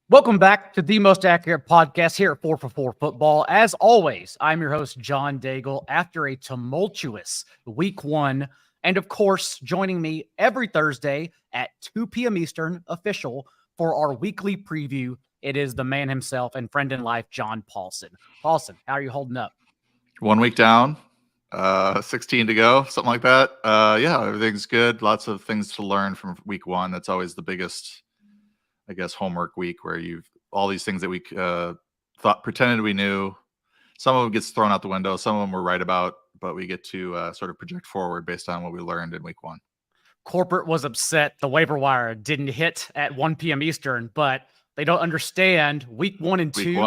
Welcome back to the most accurate podcast here at 4 for 4 Football. As always, I'm your host, John Daigle, after a tumultuous week one. And of course, joining me every Thursday at 2 p.m. Eastern, official, for our weekly preview, it is the man himself and friend in life, John Paulson. Paulson, how are you holding up? 1 week down, 16 to go, something like that. Yeah, everything's good. Lots of things to learn from week one. That's always the biggest, I guess, homework week, where you've all these things that we pretended we knew. Some of them gets thrown out the window. Some of them we're right about, but we get to sort of project forward based on what we learned in week one. Corporate was upset the waiver wire didn't hit at 1 p.m. Eastern, but they don't understand week one and two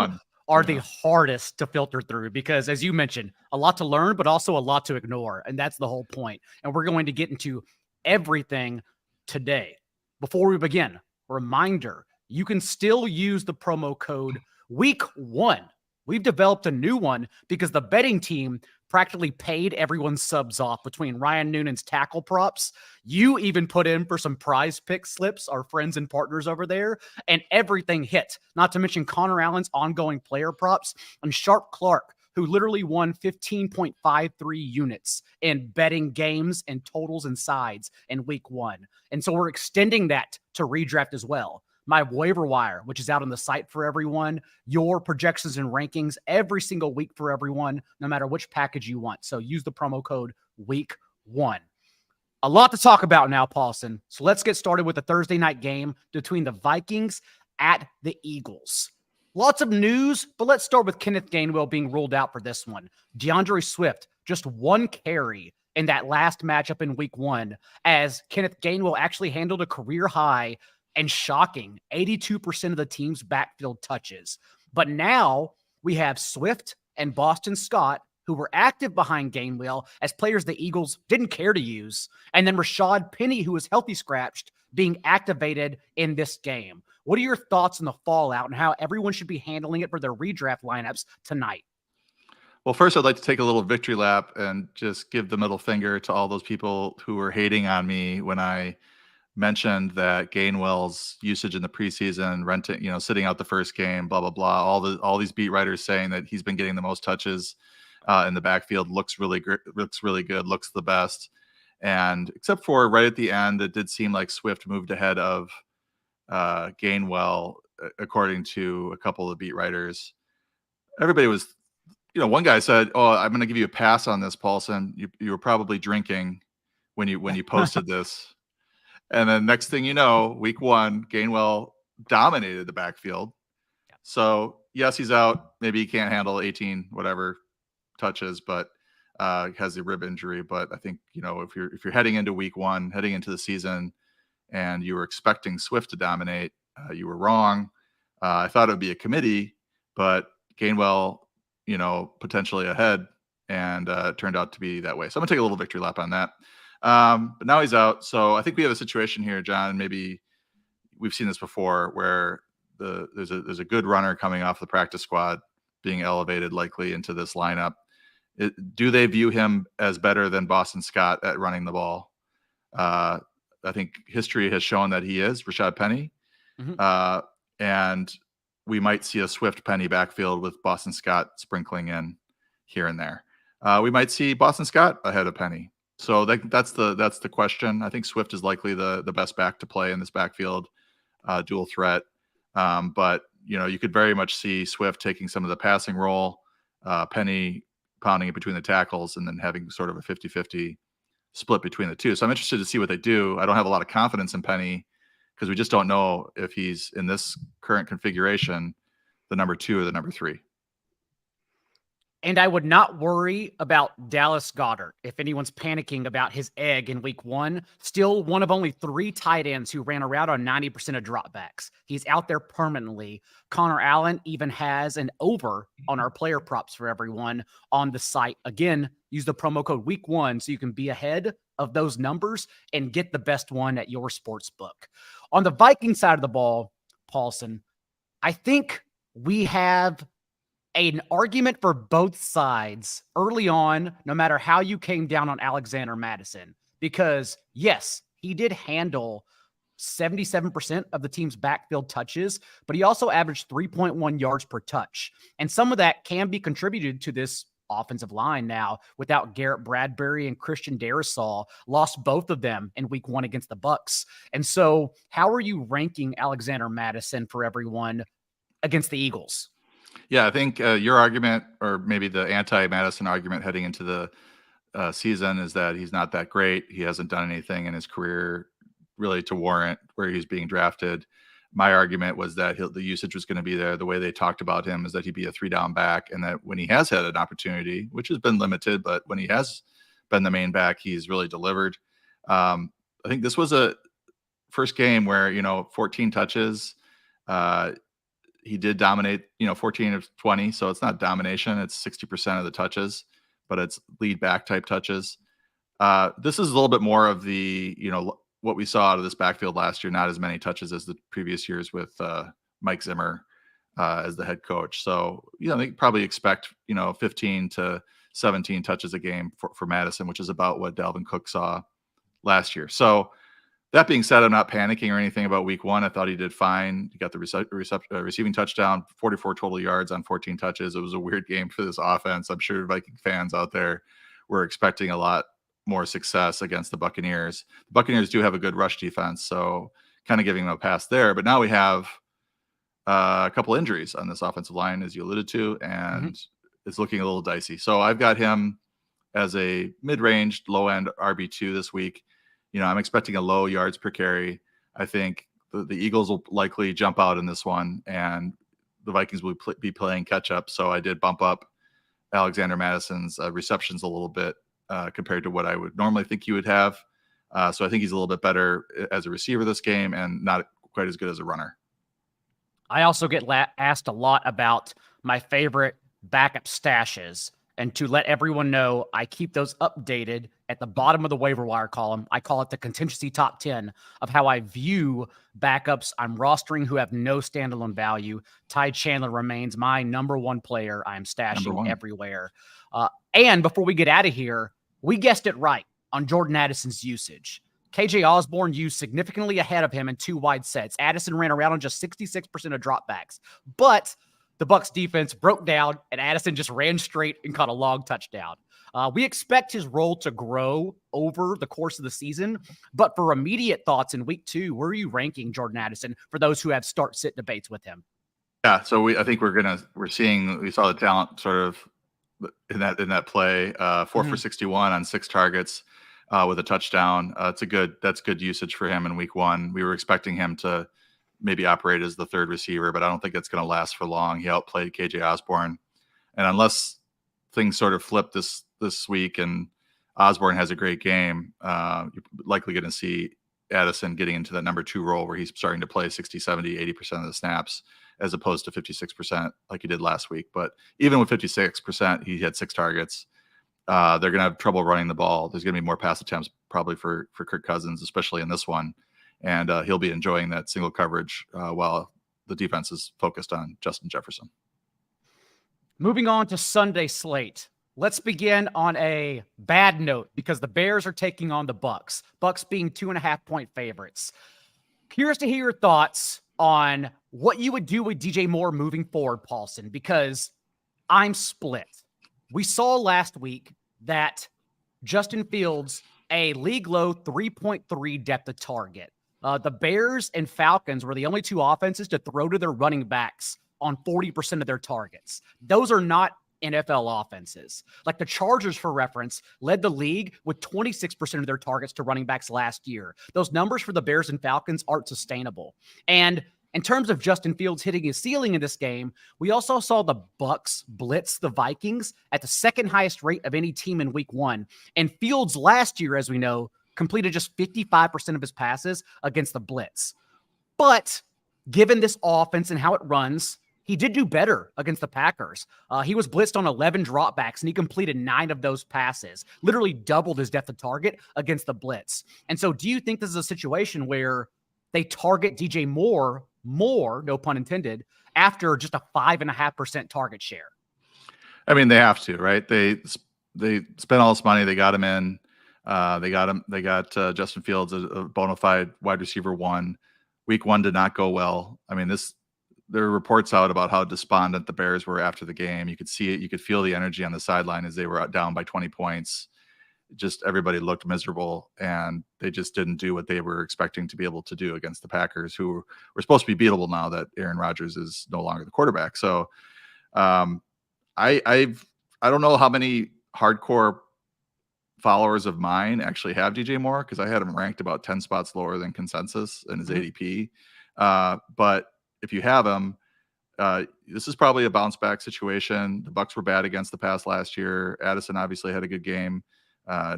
are the hardest to filter through because, as you mentioned, a lot to learn, but also a lot to ignore. And that's the whole point. And we're going to get into everything today. Before we begin, reminder, you can still use the promo code week1. We've developed a new one because the betting team practically paid everyone's subs off between Ryan Noonan's tackle props. You even put in for some prize pick slips, our friends and partners over there, and everything hit. Not to mention Connor Allen's ongoing player props and Sharp Clark, who literally won 15.53 units in betting games and totals and sides in week one. And so we're extending that to redraft as well. My waiver wire, which is out on the site for everyone, your projections and rankings every single week for everyone, no matter which package you want. So use the promo code week1. A lot to talk about now, Paulson. So let's get started with the Thursday night game between the Vikings at the Eagles. Lots of news, but let's start with Kenneth Gainwell being ruled out for this one. DeAndre Swift, just one carry in that last matchup in week one, as Kenneth Gainwell actually handled a career high and shocking 82% of the team's backfield touches. But now we have Swift and Boston Scott, who were active behind Gainwell as players the Eagles didn't care to use. And then Rachaad Penny, who was healthy scratched, being activated in this game. What are your thoughts on the fallout and how everyone should be handling it for their redraft lineups tonight? Well, first, I'd like to take a little victory lap and just give the middle finger to all those people who were hating on me when I mentioned that Gainwell's usage in the preseason, sitting out the first game, blah, blah, blah. All these beat writers saying that he's been getting the most touches in the backfield, looks really good, looks the best. And except for right at the end, it did seem like Swift moved ahead of Gainwell, according to a couple of beat writers. Everybody was, one guy said, "Oh, I'm going to give you a pass on this, Paulson. You were probably drinking when you posted this." And then next thing you know, week one, Gainwell dominated the backfield. So yes, he's out. Maybe he can't handle 18 whatever touches, but has a rib injury. But I think if you're heading into week one, heading into the season, and you were expecting Swift to dominate, you were wrong. I thought it would be a committee, but Gainwell, potentially ahead, and it turned out to be that way. So I'm gonna take a little victory lap on that. But now he's out. So I think we have a situation here, John, maybe we've seen this before, where there's a good runner coming off the practice squad being elevated likely into this lineup. Do they view him as better than Boston Scott at running the ball? I think history has shown that he is Rachaad Penny. Mm-hmm. And we might see a Swift Penny backfield with Boston Scott sprinkling in here and there. We might see Boston Scott ahead of Penny. So that's the question. I think Swift is likely the best back to play in this backfield, dual threat. But you could very much see Swift taking some of the passing role, Penny pounding it between the tackles, and then having sort of a 50-50 split between the two. So I'm interested to see what they do. I don't have a lot of confidence in Penny because we just don't know if he's in this current configuration the number 2 or the number 3. And I would not worry about Dallas Goedert if anyone's panicking about his egg in week one. Still one of only 3 tight ends who ran a route on 90% of dropbacks. He's out there permanently. Connor Allen even has an over on our player props for everyone on the site. Again, use the promo code week1 so you can be ahead of those numbers and get the best one at your sports book. On the Viking side of the ball, Paulson, I think we have an argument for both sides early on, no matter how you came down on Alexander Mattison, because yes, he did handle 77% of the team's backfield touches, but he also averaged 3.1 yards per touch. And some of that can be contributed to this offensive line now without Garrett Bradbury and Christian Darrisaw, lost both of them in week 1 against the Bucs. And so how are you ranking Alexander Mattison for everyone against the Eagles? Yeah, I think your argument, or maybe the anti-Mattison argument heading into the season, is that he's not that great. He hasn't done anything in his career really to warrant where he's being drafted. My argument was that the usage was going to be there. The way they talked about him is that he'd be a 3-down back, and that when he has had an opportunity, which has been limited, but when he has been the main back, he's really delivered. I think this was a first game where, 14 touches. He did dominate, 14 of 20. So it's not domination. It's 60% of the touches, but it's lead back type touches. This is a little bit more of the, what we saw out of this backfield last year, not as many touches as the previous years with Mike Zimmer as the head coach. So, they probably expect, 15 to 17 touches a game for Mattison, which is about what Dalvin Cook saw last year. So that being said, I'm not panicking or anything about week 1. I thought he did fine. He got the receiving touchdown, 44 total yards on 14 touches. It was a weird game for this offense. I'm sure Viking fans out there were expecting a lot more success against the Buccaneers. The Buccaneers do have a good rush defense, so kind of giving them a pass there. But now we have a couple injuries on this offensive line, as you alluded to, and it's looking a little dicey. So I've got him as a mid-range, low-end RB2 this week. I'm expecting a low yards per carry. I think the Eagles will likely jump out in this one, and the Vikings will be playing catch-up. So I did bump up Alexander Mattison's receptions a little bit compared to what I would normally think he would have. So I think he's a little bit better as a receiver this game and not quite as good as a runner. I also get asked a lot about my favorite backup stashes. And to let everyone know, I keep those updated at the bottom of the waiver wire column. I call it the contingency top 10 of how I view backups I'm rostering who have no standalone value. Ty Chandler remains my number 1 player I'm stashing everywhere. And before we get out of here, we guessed it right on Jordan Addison's usage. KJ Osborne used significantly ahead of him in 2 wide sets. Addison ran around on just 66% of dropbacks. But the Bucs defense broke down, and Addison just ran straight and caught a long touchdown. We expect his role to grow over the course of the season, but for immediate thoughts in week 2, where are you ranking Jordan Addison for those who have start-sit debates with him? Yeah, so I think we saw the talent sort of in that play, 4 for 61 on 6 targets with a touchdown. That's good usage for him in week 1. We were expecting him to maybe operate as the 3rd receiver, but I don't think it's going to last for long. He outplayed KJ Osborne. And unless things sort of flip this week and Osborne has a great game, you're likely going to see Addison getting into that number 2 role where he's starting to play 60, 70, 80% of the snaps as opposed to 56% like he did last week. But even with 56%, he had 6 targets. They're going to have trouble running the ball. There's going to be more pass attempts probably for Kirk Cousins, especially in this one. And he'll be enjoying that single coverage while the defense is focused on Justin Jefferson. Moving on to Sunday slate. Let's begin on a bad note because the Bears are taking on the Bucs. Bucs being 2.5-point favorites. Curious to hear your thoughts on what you would do with DJ Moore moving forward, Paulson, because I'm split. We saw last week that Justin Fields, a league low 3.3 depth of target. The Bears and Falcons were the only 2 offenses to throw to their running backs on 40% of their targets. Those are not NFL offenses. Like the Chargers, for reference, led the league with 26% of their targets to running backs last year. Those numbers for the Bears and Falcons aren't sustainable. And in terms of Justin Fields hitting his ceiling in this game, we also saw the Bucs blitz the Vikings at the 2nd highest rate of any team in week 1. And Fields last year, as we know, completed just 55% of his passes against the blitz. But given this offense and how it runs, he did do better against the Packers. He was blitzed on 11 dropbacks, and he completed 9 of those passes, literally doubled his depth of target against the blitz. And so do you think this is a situation where they target DJ Moore more, no pun intended, after just a 5.5% target share? I mean, they have to, right? They spent all this money. They got him in. They got him. They got Justin Fields, a bona fide wide receiver 1. Week 1 did not go well. I mean, there are reports out about how despondent the Bears were after the game. You could see it. You could feel the energy on the sideline as they were down by 20 points. Just everybody looked miserable, and they just didn't do what they were expecting to be able to do against the Packers, who were supposed to be beatable now that Aaron Rodgers is no longer the quarterback. So I don't know how many hardcore followers of mine actually have DJ Moore, because I had him ranked about 10 spots lower than consensus in his ADP. But if you have him, this is probably a bounce back situation. The Bucs were bad against the pass last year. Addison obviously had a good game.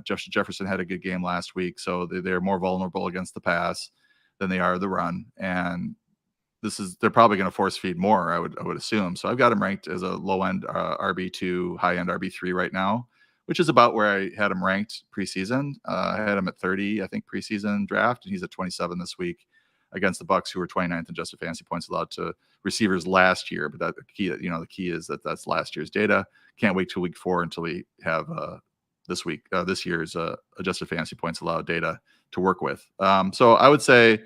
Justin Jefferson had a good game last week, so they're more vulnerable against the pass than they are the run. And they're probably going to force feed more, I would assume. So I've got him ranked as a low end RB2, high end RB3 right now, which is about where I had him ranked preseason. I had him at 30, I think, preseason draft, and he's at 27 this week against the Bucs, who were 29th in adjusted fantasy points allowed to receivers last year. But the key is that that's last year's data. Can't wait till week 4 until we have this year's adjusted fantasy points allowed data to work with. So I would say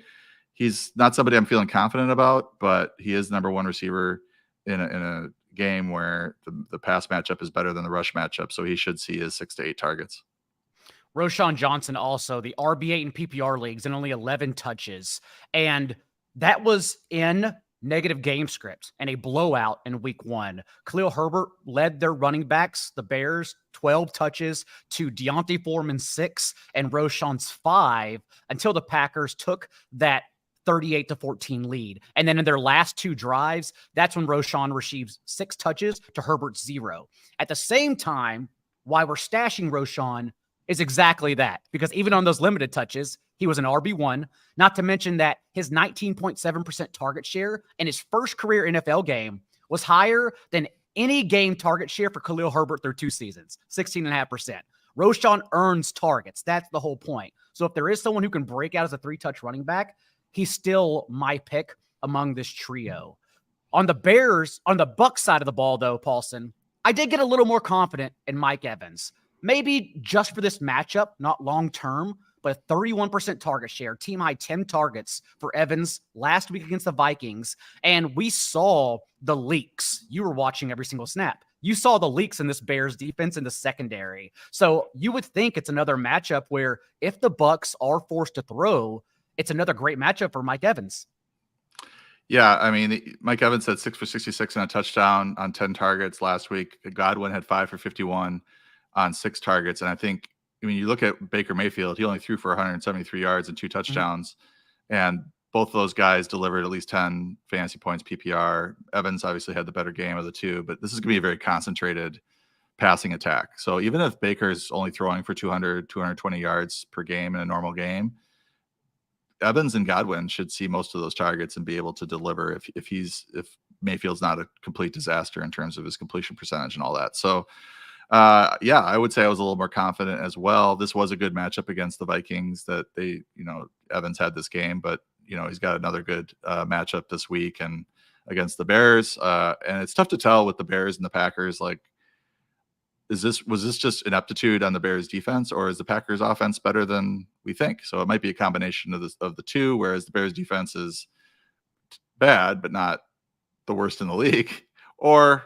he's not somebody I'm feeling confident about, but he is the number 1 receiver in a game where the pass matchup is better than the rush matchup. So he should see his 6 to 8 targets. Roschon Johnson also, the RB8 in PPR leagues, and only 11 touches. And that was in negative game script and a blowout in week 1. Khalil Herbert led their running backs, the Bears, 12 touches to Deontay Foreman's 6 and Roschon's 5, until the Packers took that 38-14 lead. And then in their last 2 drives, that's when Roschon receives 6 touches to Herbert's 0. At the same time, why we're stashing Roschon is exactly that, because even on those limited touches, he was an RB1, not to mention that his 19.7% target share in his first career NFL game was higher than any game target share for Khalil Herbert through 2 seasons, 16.5%. Roschon earns targets. That's the whole point. So if there is someone who can break out as a 3-touch running back, he's still my pick among this trio. On the Bucs side of the ball, though, Paulson, I did get a little more confident in Mike Evans. Maybe just for this matchup, not long-term, but a 31% target share, team high 10 targets for Evans last week against the Vikings. And we saw the leaks. You were watching every single snap. You saw the leaks in this Bears defense in the secondary. So you would think it's another matchup where if the Bucs are forced to throw, it's another great matchup for Mike Evans. Yeah, I mean, Mike Evans had 6 for 66 and a touchdown on 10 targets last week. Godwin had 5 for 51 on 6 targets. And I think, I mean, you look at Baker Mayfield, he only threw for 173 yards and 2 touchdowns. And both of those guys delivered at least 10 fantasy points PPR. Evans obviously had the better game of the 2, but this is going to be a very concentrated passing attack. So even if Baker's only throwing for 200, 220 yards per game in a normal game, Evans and Godwin should see most of those targets and be able to deliver if Mayfield's not a complete disaster in terms of his completion percentage and all that. So yeah, I would say I was a little more confident as well. This was a good matchup against the Vikings that Evans had this game, but he's got another good matchup this week and against the Bears. And it's tough to tell with the Bears and the Packers. Like, was this just ineptitude on the Bears defense, or is the Packers offense better than we think? So it might be a combination of the two, whereas the Bears defense is bad, but not the worst in the league, or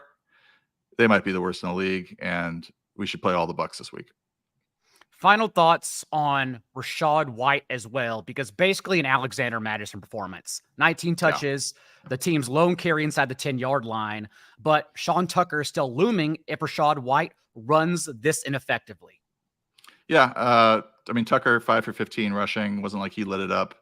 they might be the worst in the league, and we should play all the Bucs this week. Final thoughts on Rachaad White as well, because basically an Alexander Mattison performance. 19 touches, the team's lone carry inside the 10-yard line, but Sean Tucker is still looming if Rachaad White runs this ineffectively. Yeah, I mean, Tucker, 5 for 15 rushing. Wasn't like he lit it up.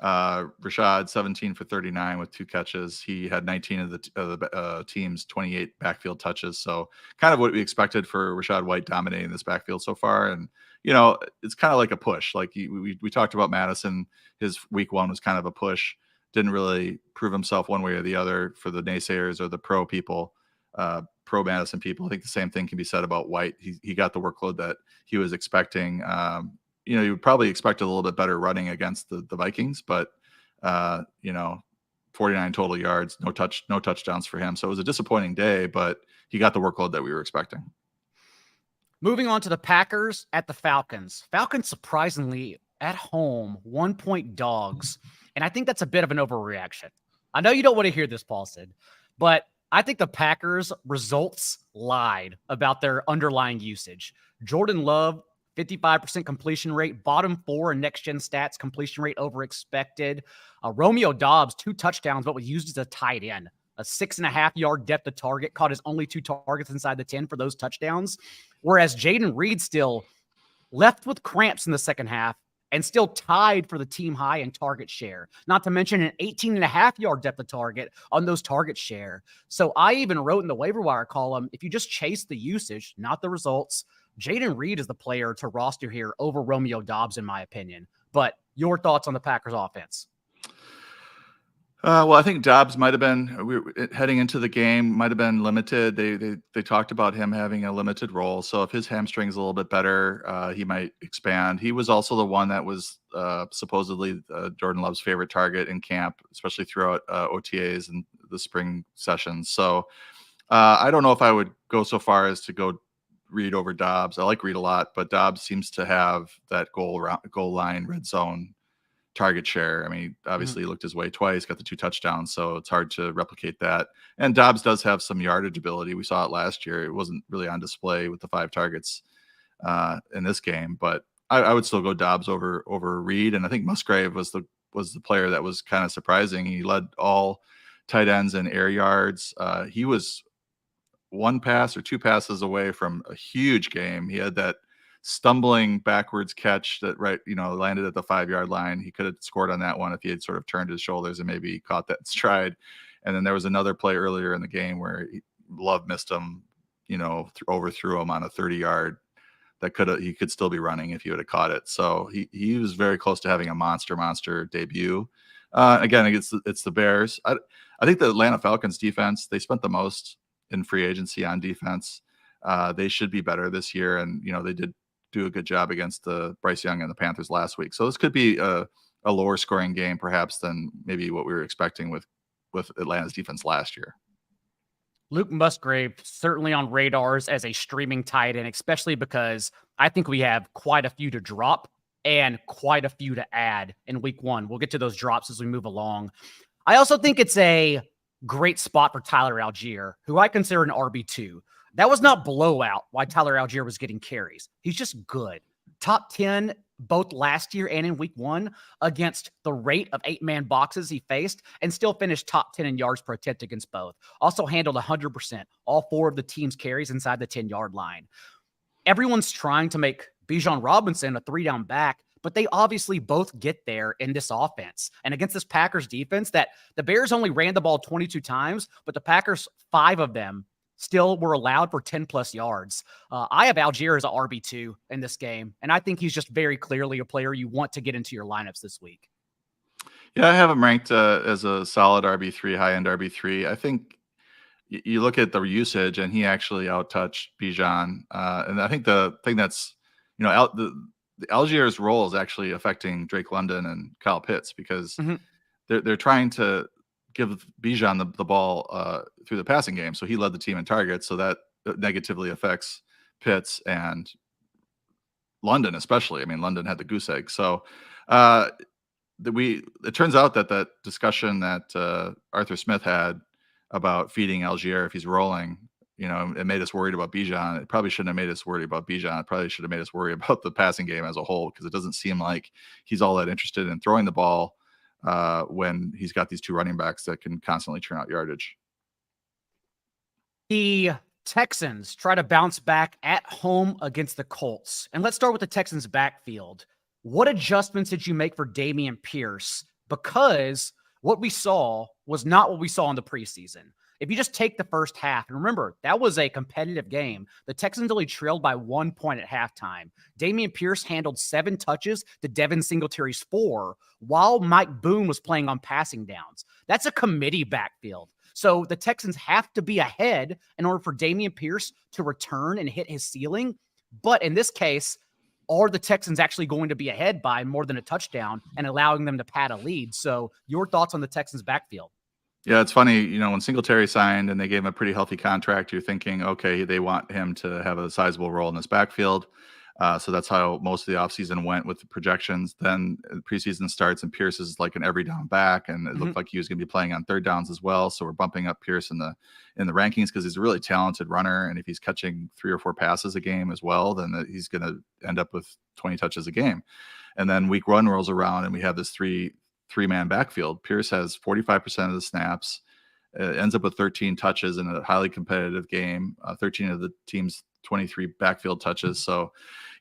Rachaad, 17 for 39 with 2 catches. He had 19 of the team's 28 backfield touches. So kind of what we expected for Rachaad White dominating this backfield so far. And, it's kind of like a push. Like we talked about Mattison. His week 1 was kind of a push. Didn't really prove himself one way or the other for the naysayers or the pro people, pro Mattison people. I think the same thing can be said about White. He got the workload that he was expecting. You would probably expect a little bit better running against the Vikings, but 49 total yards, no touchdowns for him. So it was a disappointing day, but he got the workload that we were expecting. Moving on to the Packers at the Falcons. Falcons surprisingly at home, 1-point dogs. And I think that's a bit of an overreaction. I know you don't want to hear this, Paulson, but I think the Packers results lied about their underlying usage. Jordan Love, 55% completion rate, bottom 4 in next-gen stats, completion rate over expected. Romeo Doubs, 2 touchdowns, but was used as a tight end. A 6.5-yard depth of target, caught his only 2 targets inside the 10 for those touchdowns. Whereas Jayden Reed still left with cramps in the second half and still tied for the team high in target share. Not to mention an 18.5-yard depth of target on those target share. So I even wrote in the waiver wire column, if you just chase the usage, not the results, Jayden Reed is the player to roster here over Romeo Doubs, in my opinion. But your thoughts on the Packers offense? Well, I think Doubs might have been heading into the game, might have been limited. They talked about him having a limited role. So if his hamstring's a little bit better, he might expand. He was also the one that was supposedly Jordan Love's favorite target in camp, especially throughout OTAs and the spring sessions. So I don't know if I would go so far as to go Reed over Doubs. I like Reed a lot, but Doubs seems to have that goal line, red zone target share. I mean, obviously he looked his way twice, got the 2 touchdowns, so it's hard to replicate that. And Doubs does have some yardage ability. We saw it last year. It wasn't really on display with the 5 targets in this game, but I would still go Doubs over Reed. And I think Musgrave was the player that was kind of surprising. He led all tight ends in air yards. He was 1 pass or 2 passes away from a huge game. He had that stumbling backwards catch that landed at the 5-yard line. He could have scored on that one if he had sort of turned his shoulders and maybe caught that stride. And then there was another play earlier in the game where Love missed him, overthrew him on a 30-yard that he could still be running if he would have caught it. So he was very close to having a monster debut. Again, it's the Bears. I think the Atlanta Falcons defense, they spent the most in free agency on defense. They should be better this year. And, they did do a good job against the Bryce Young and the Panthers last week. So this could be a lower scoring game perhaps than maybe what we were expecting with Atlanta's defense last year. Luke Musgrave certainly on radars as a streaming tight end, especially because I think we have quite a few to drop and quite a few to add in week 1. We'll get to those drops as we move along. I also think it's a great spot for Tyler Allgeier, who I consider an RB2. That was not blowout why Tyler Allgeier was getting carries. He's just good. Top 10 both last year and in week 1 against the rate of 8-man boxes he faced, and still finished top 10 in yards per attempt against both. Also handled 100%, all 4 of the team's carries inside the 10-yard line. Everyone's trying to make Bijan Robinson a 3-down back, but they obviously both get there in this offense. And against this Packers defense, that the Bears only ran the ball 22 times, but the Packers, 5 of them still were allowed for 10-plus yards. I have Allgeier as an RB2 in this game, and I think he's just very clearly a player you want to get into your lineups this week. Yeah, I have him ranked as a solid RB3, high-end RB3. I think you look at the usage, and he actually outtouched Bijan. And I think the thing that's, the Allgeier's role is actually affecting Drake London and Kyle Pitts, because they're trying to give Bijan the ball through the passing game. So he led the team in targets. So that negatively affects Pitts and London, especially. I mean, London had the goose egg. So it turns out that discussion that Arthur Smith had about feeding Allgeier if he's rolling, it made us worried about Bijan. It probably shouldn't have made us worried about Bijan. It probably should have made us worry about the passing game as a whole, because it doesn't seem like he's all that interested in throwing the ball when he's got these 2 running backs that can constantly churn out yardage. The Texans try to bounce back at home against the Colts. And let's start with the Texans backfield. What adjustments did you make for Dameon Pierce? Because what we saw was not what we saw in the preseason. If you just take the first half, and remember, that was a competitive game. The Texans only trailed by 1 point at halftime. Dameon Pierce handled 7 touches to Devin Singletary's 4, while Mike Boone was playing on passing downs. That's a committee backfield. So the Texans have to be ahead in order for Dameon Pierce to return and hit his ceiling. But in this case, are the Texans actually going to be ahead by more than a touchdown and allowing them to pad a lead? So your thoughts on the Texans backfield? Yeah, it's funny, when Singletary signed and they gave him a pretty healthy contract, you're thinking, okay, they want him to have a sizable role in this backfield. So that's how most of the offseason went with the projections. Then preseason starts and Pierce is like an every down back, and it looked like he was going to be playing on third downs as well. So we're bumping up Pierce in the rankings because he's a really talented runner, and if he's catching 3 or 4 passes a game as well, then he's going to end up with 20 touches a game. And then week 1 rolls around, and we have this three-man backfield. Pierce has 45% of the snaps, ends up with 13 touches in a highly competitive game, 13 of the team's 23 backfield touches. So,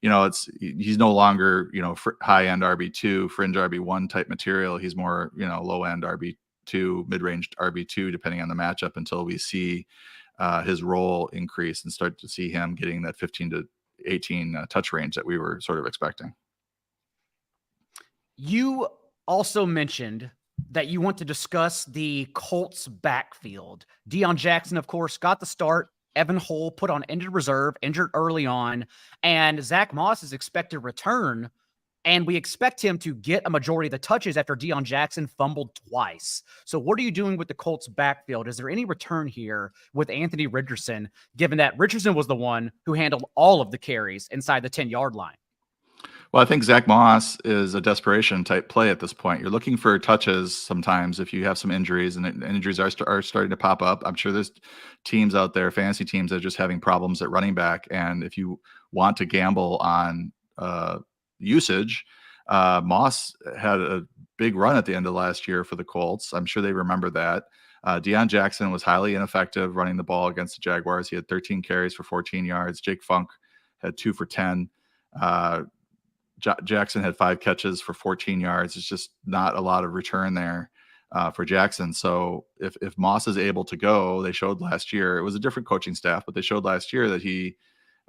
he's no longer, high end RB2, fringe RB1 type material. He's more, low end RB2, mid range RB2, depending on the matchup, until we see his role increase and start to see him getting that 15 to 18 touch range that we were sort of expecting. You also mentioned that you want to discuss the Colts backfield. Deon Jackson, of course, got the start. Evan Hull put on injured reserve, injured early on, and Zach Moss is expected to return, and we expect him to get a majority of the touches after Deon Jackson fumbled twice. So what are you doing with the Colts backfield? Is there any return here with Anthony Richardson, given that Richardson was the one who handled all of the carries inside the 10-yard line? Well, I think Zach Moss is a desperation type play at this point. You're looking for touches sometimes if you have some injuries, and injuries are starting to pop up. I'm sure there's teams out there, fantasy teams, that are just having problems at running back. And if you want to gamble on usage, Moss had a big run at the end of last year for the Colts. I'm sure they remember that. Deon Jackson was highly ineffective running the ball against the Jaguars. He had 13 carries for 14 yards. Jake Funk had 2 for 10. Jackson had 5 catches for 14 yards. It's just not a lot of return there for Jackson. So if Moss is able to go, they showed last year, it was a different coaching staff, but they showed last year that he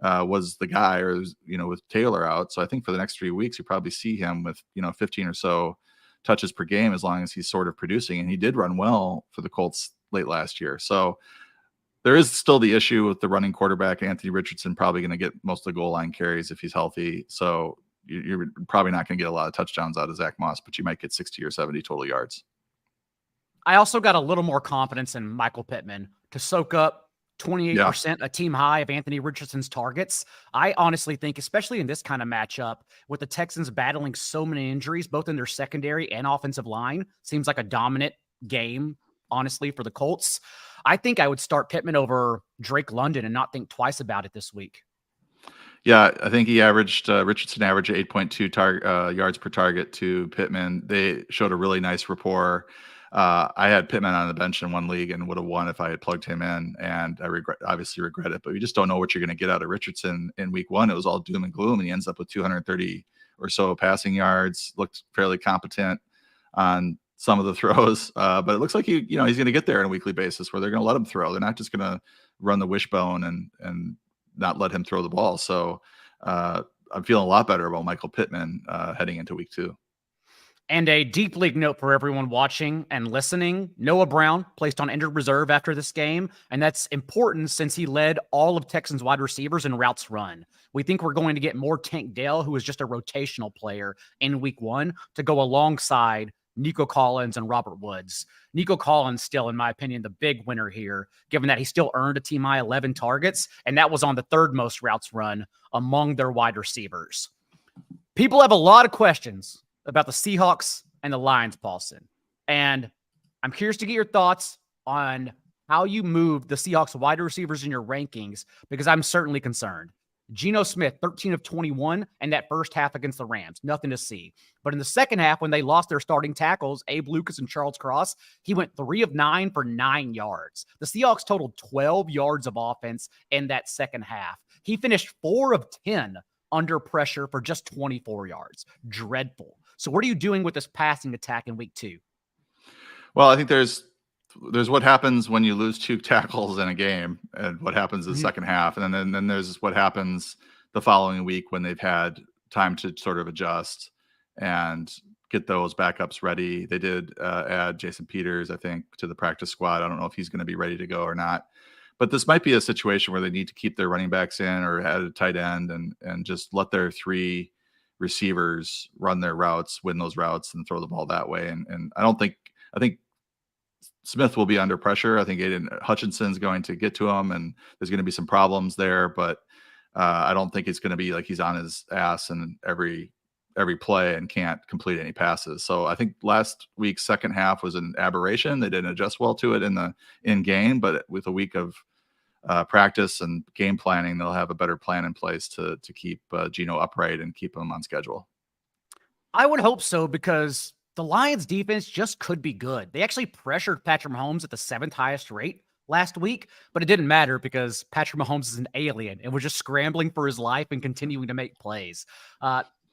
was the guy, or, with Taylor out. So I think for the next 3 weeks, you probably see him with, 15 or so touches per game, as long as he's sort of producing. And he did run well for the Colts late last year. So there is still the issue with the running quarterback. Anthony Richardson probably going to get most of the goal line carries if he's healthy. So you're probably not going to get a lot of touchdowns out of Zach Moss, but you might get 60 or 70 total yards. I also got a little more confidence in Michael Pittman to soak up 28%, a team high of Anthony Richardson's targets. I honestly think, especially in this kind of matchup, with the Texans battling so many injuries, both in their secondary and offensive line, seems like a dominant game, honestly, for the Colts. I think I would start Pittman over Drake London and not think twice about it this week. Yeah, I think he averaged Richardson averaged 8.2 yards per target to Pittman. They showed a really nice rapport. I had Pittman on the bench in one league and would have won if I had plugged him in, and I obviously regret it. But you just don't know what you're going to get out of Richardson in week 1. It was all doom and gloom, and he ends up with 230 or so passing yards. Looked fairly competent on some of the throws, but it looks like he's going to get there on a weekly basis where they're going to let him throw. They're not just going to run the wishbone and not let him throw the ball. So I'm feeling a lot better about Michael Pittman heading into week 2. And a deep league note for everyone watching and listening: Noah Brown placed on injured reserve after this game, and that's important since he led all of Texans wide receivers in routes run. We think we're going to get more Tank Dell, who is just a rotational player in week 1, to go alongside Nico Collins and Robert Woods. Nico Collins still, in my opinion, the big winner here, given that he still earned a team high 11 targets, and that was on the 3rd most routes run among their wide receivers. People have a lot of questions about the Seahawks and the Lions, Paulson, and I'm curious to get your thoughts on how you moved the Seahawks wide receivers in your rankings, because I'm certainly concerned. Geno Smith, 13 of 21, and that first half against the Rams, nothing to see. But in the second half, when they lost their starting tackles, Abe Lucas and Charles Cross, he went 3 of 9 for 9 yards. The Seahawks totaled 12 yards of offense in that second half. He finished 4 of 10 under pressure for just 24 yards. Dreadful. So what are you doing with this passing attack in week 2? Well, I think there's what happens when you lose 2 tackles in a game, and what happens in the second half. And then there's what happens the following week when they've had time to sort of adjust and get those backups ready. They did add Jason Peters, I think, to the practice squad. I don't know if he's going to be ready to go or not. But this might be a situation where they need to keep their running backs in, or add a tight end, and just let their 3 receivers run their routes, win those routes, and throw the ball that way. And I think Smith will be under pressure. I think Aiden Hutchinson's going to get to him, and there's going to be some problems there. But I don't think it's going to be like he's on his ass in every play and can't complete any passes. So I think last week's second half was an aberration. They didn't adjust well to it in game, but with a week of practice and game planning, they'll have a better plan in place to keep Geno upright and keep him on schedule. I would hope so, because the Lions defense just could be good. They actually pressured Patrick Mahomes at the 7th highest rate last week, but it didn't matter because Patrick Mahomes is an alien and was just scrambling for his life and continuing to make plays.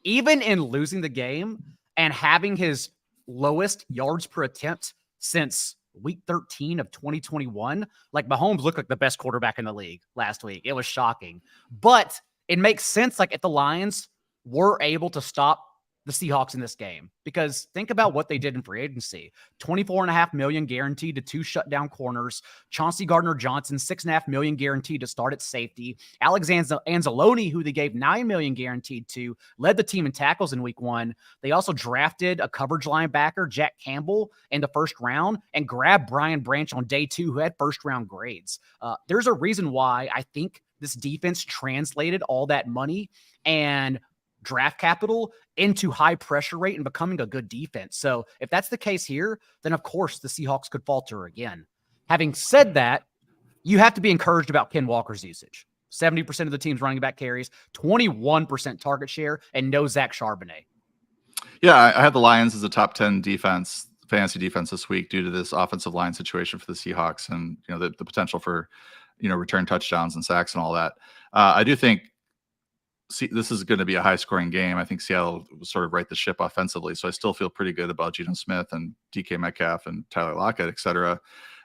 Even in losing the game and having his lowest yards per attempt since week 13 of 2021, like, Mahomes looked like the best quarterback in the league last week. It was shocking, but it makes sense. Like, if the Lions were able to stop the Seahawks in this game, because think about what they did in free agency. $24.5 million guaranteed to 2 shutdown corners. Chauncey Gardner-Johnson, $6.5 million guaranteed to start at safety. Alexander Anzalone, who they gave $9 million guaranteed to, led the team in tackles in week 1. They also drafted a coverage linebacker, Jack Campbell, in the 1st round, and grabbed Brian Branch on day 2, who had 1st-round grades. There's a reason why I think this defense translated all that money and draft capital into high pressure rate and becoming a good defense. So if that's the case here, then of course the Seahawks could falter again. Having said that, you have to be encouraged about Ken Walker's usage. 70% of the team's running back carries, 21% target share, and no Zach Charbonnet. Yeah, I had the Lions as a top 10 defense, fantasy defense this week due to this offensive line situation for the Seahawks and the potential for return touchdowns and sacks and all that. I do think this is going to be a high-scoring game. I think Seattle will sort of right the ship offensively, so I still feel pretty good about Geno Smith and DK Metcalf and Tyler Lockett, et cetera.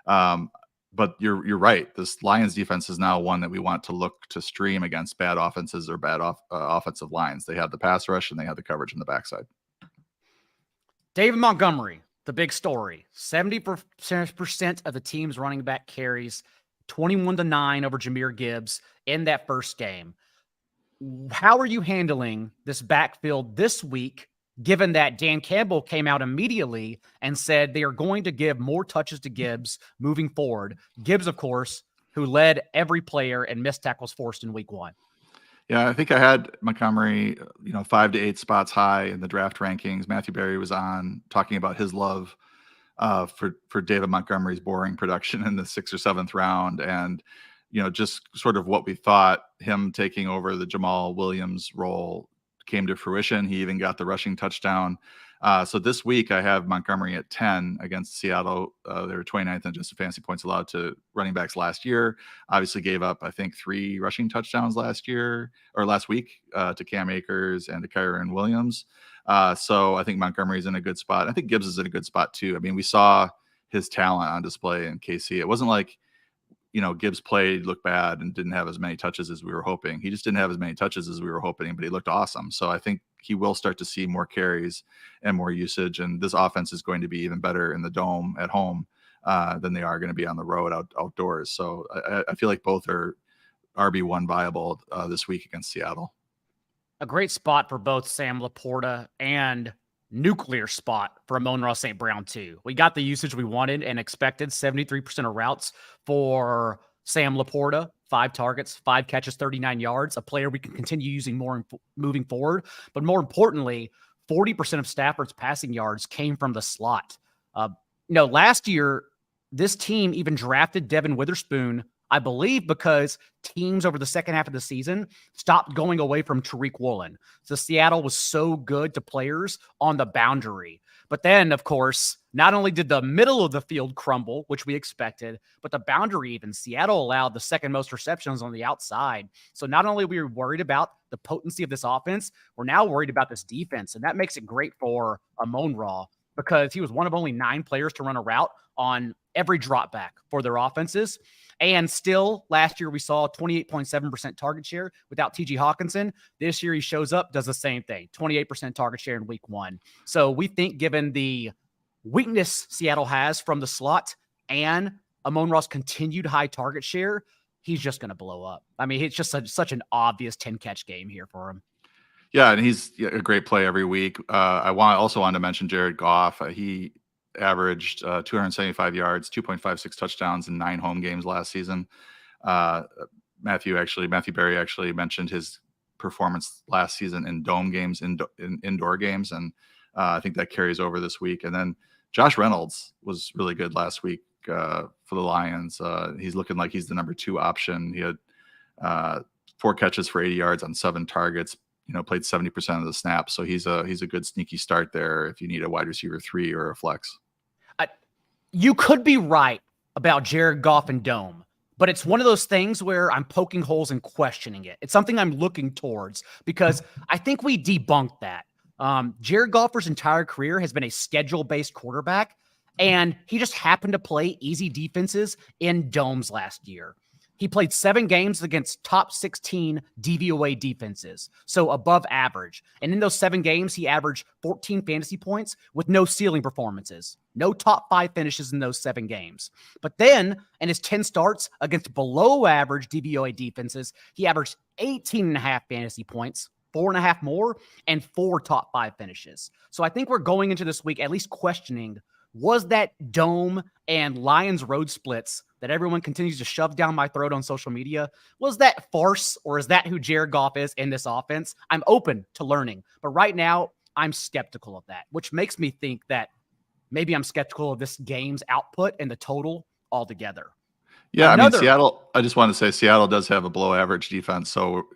But you're right. This Lions defense is now one that we want to look to stream against bad offenses or bad offensive lines. They have the pass rush and they have the coverage in the backside. David Montgomery, the big story. 70% of the team's running back carries, 21-9 over Jahmyr Gibbs in that first game. How are you handling this backfield this week, given that Dan Campbell came out immediately and said they are going to give more touches to Gibbs moving forward? Gibbs, of course, who led every player and missed tackles forced in week 1. Yeah, I think I had Montgomery, 5 to 8 spots high in the draft rankings. Matthew Berry was on talking about his love for David Montgomery's boring production in the 6th or 7th round. And just sort of what we thought, him taking over the Jamal Williams role came to fruition. He even got the rushing touchdown. So this week I have Montgomery at 10 against Seattle. They were 29th in adjusted fantasy points allowed to running backs last year. Obviously gave up, I think, 3 rushing touchdowns last week to Cam Akers and to Kyren Williams. So I think Montgomery's in a good spot. I think Gibbs is in a good spot too. I mean, we saw his talent on display in KC. It wasn't like Gibbs looked bad and didn't have as many touches as we were hoping. He just didn't have as many touches as we were hoping, but he looked awesome. So I think he will start to see more carries and more usage. And this offense is going to be even better in the dome at home than they are going to be on the road outdoors. So I feel like both are RB1 viable this week against Seattle. A great spot for both Sam Laporta and nuclear spot for Amon-Ra St. Brown too. We got the usage we wanted and expected. 73% of routes for Sam Laporta, 5 targets, 5 catches, 39 yards, a player we can continue using more moving forward. But more importantly, 40% of Stafford's passing yards came from the slot. Last year, this team even drafted Devin Witherspoon, I believe, because teams over the second half of the season stopped going away from Tariq Woolen. So Seattle was so good to players on the boundary. But then, of course, not only did the middle of the field crumble, which we expected, but the boundary even. Seattle allowed the second most receptions on the outside. So not only were we worried about the potency of this offense, we're now worried about this defense. And that makes it great for Amon-Ra because he was one of only 9 players to run a route on every drop back for their offenses. And still, last year we saw 28.7% target share without T.J. Hawkinson. This year he shows up, does the same thing, 28% target share in week 1. So we think given the weakness Seattle has from the slot and Amon-Ra's continued high target share, he's just going to blow up. I mean, it's just such an obvious 10-catch game here for him. Yeah, and he's a great play every week. I also wanted to mention Jared Goff. He averaged 275 yards, 2.56 touchdowns in 9 home games last season. Matthew Berry actually mentioned his performance last season in dome games, in indoor games, and I think that carries over this week. And then Josh Reynolds was really good last week for the Lions. He's looking like he's the number 2 option. He had 4 catches for 80 yards on 7 targets. Played 70% of the snaps, so he's a good sneaky start there if you need a wide receiver 3 or a flex. You could be right about Jared Goff and dome, but it's one of those things where I'm poking holes and questioning it. It's something I'm looking towards because I think we debunked that. Jared Goff's entire career has been a schedule-based quarterback, and he just happened to play easy defenses in domes last year. He played 7 games against top 16 DVOA defenses, so above average. And in those 7 games, he averaged 14 fantasy points with no ceiling performances. No top 5 finishes in those 7 games. But then, in his 10 starts against below average DVOA defenses, he averaged 18.5 fantasy points, 4.5 more, and 4 top 5 finishes. So I think we're going into this week at least questioning, was that dome and Lions road splits that everyone continues to shove down my throat on social media, was that farce, or is that who Jared Goff is in this offense? I'm open to learning, but right now I'm skeptical of that, which makes me think that maybe I'm skeptical of this game's output and the total altogether. Yeah, I mean, Seattle, I just want to say Seattle does have a below average defense. So,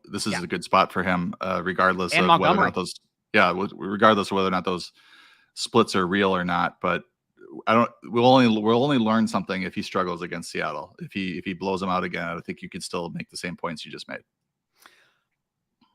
this is a good spot for him, regardless of Montgomery. whether or not regardless of whether or not those splits are real or not. But we'll only learn something if he struggles against Seattle. If he blows them out again, I think you could still make the same points you just made.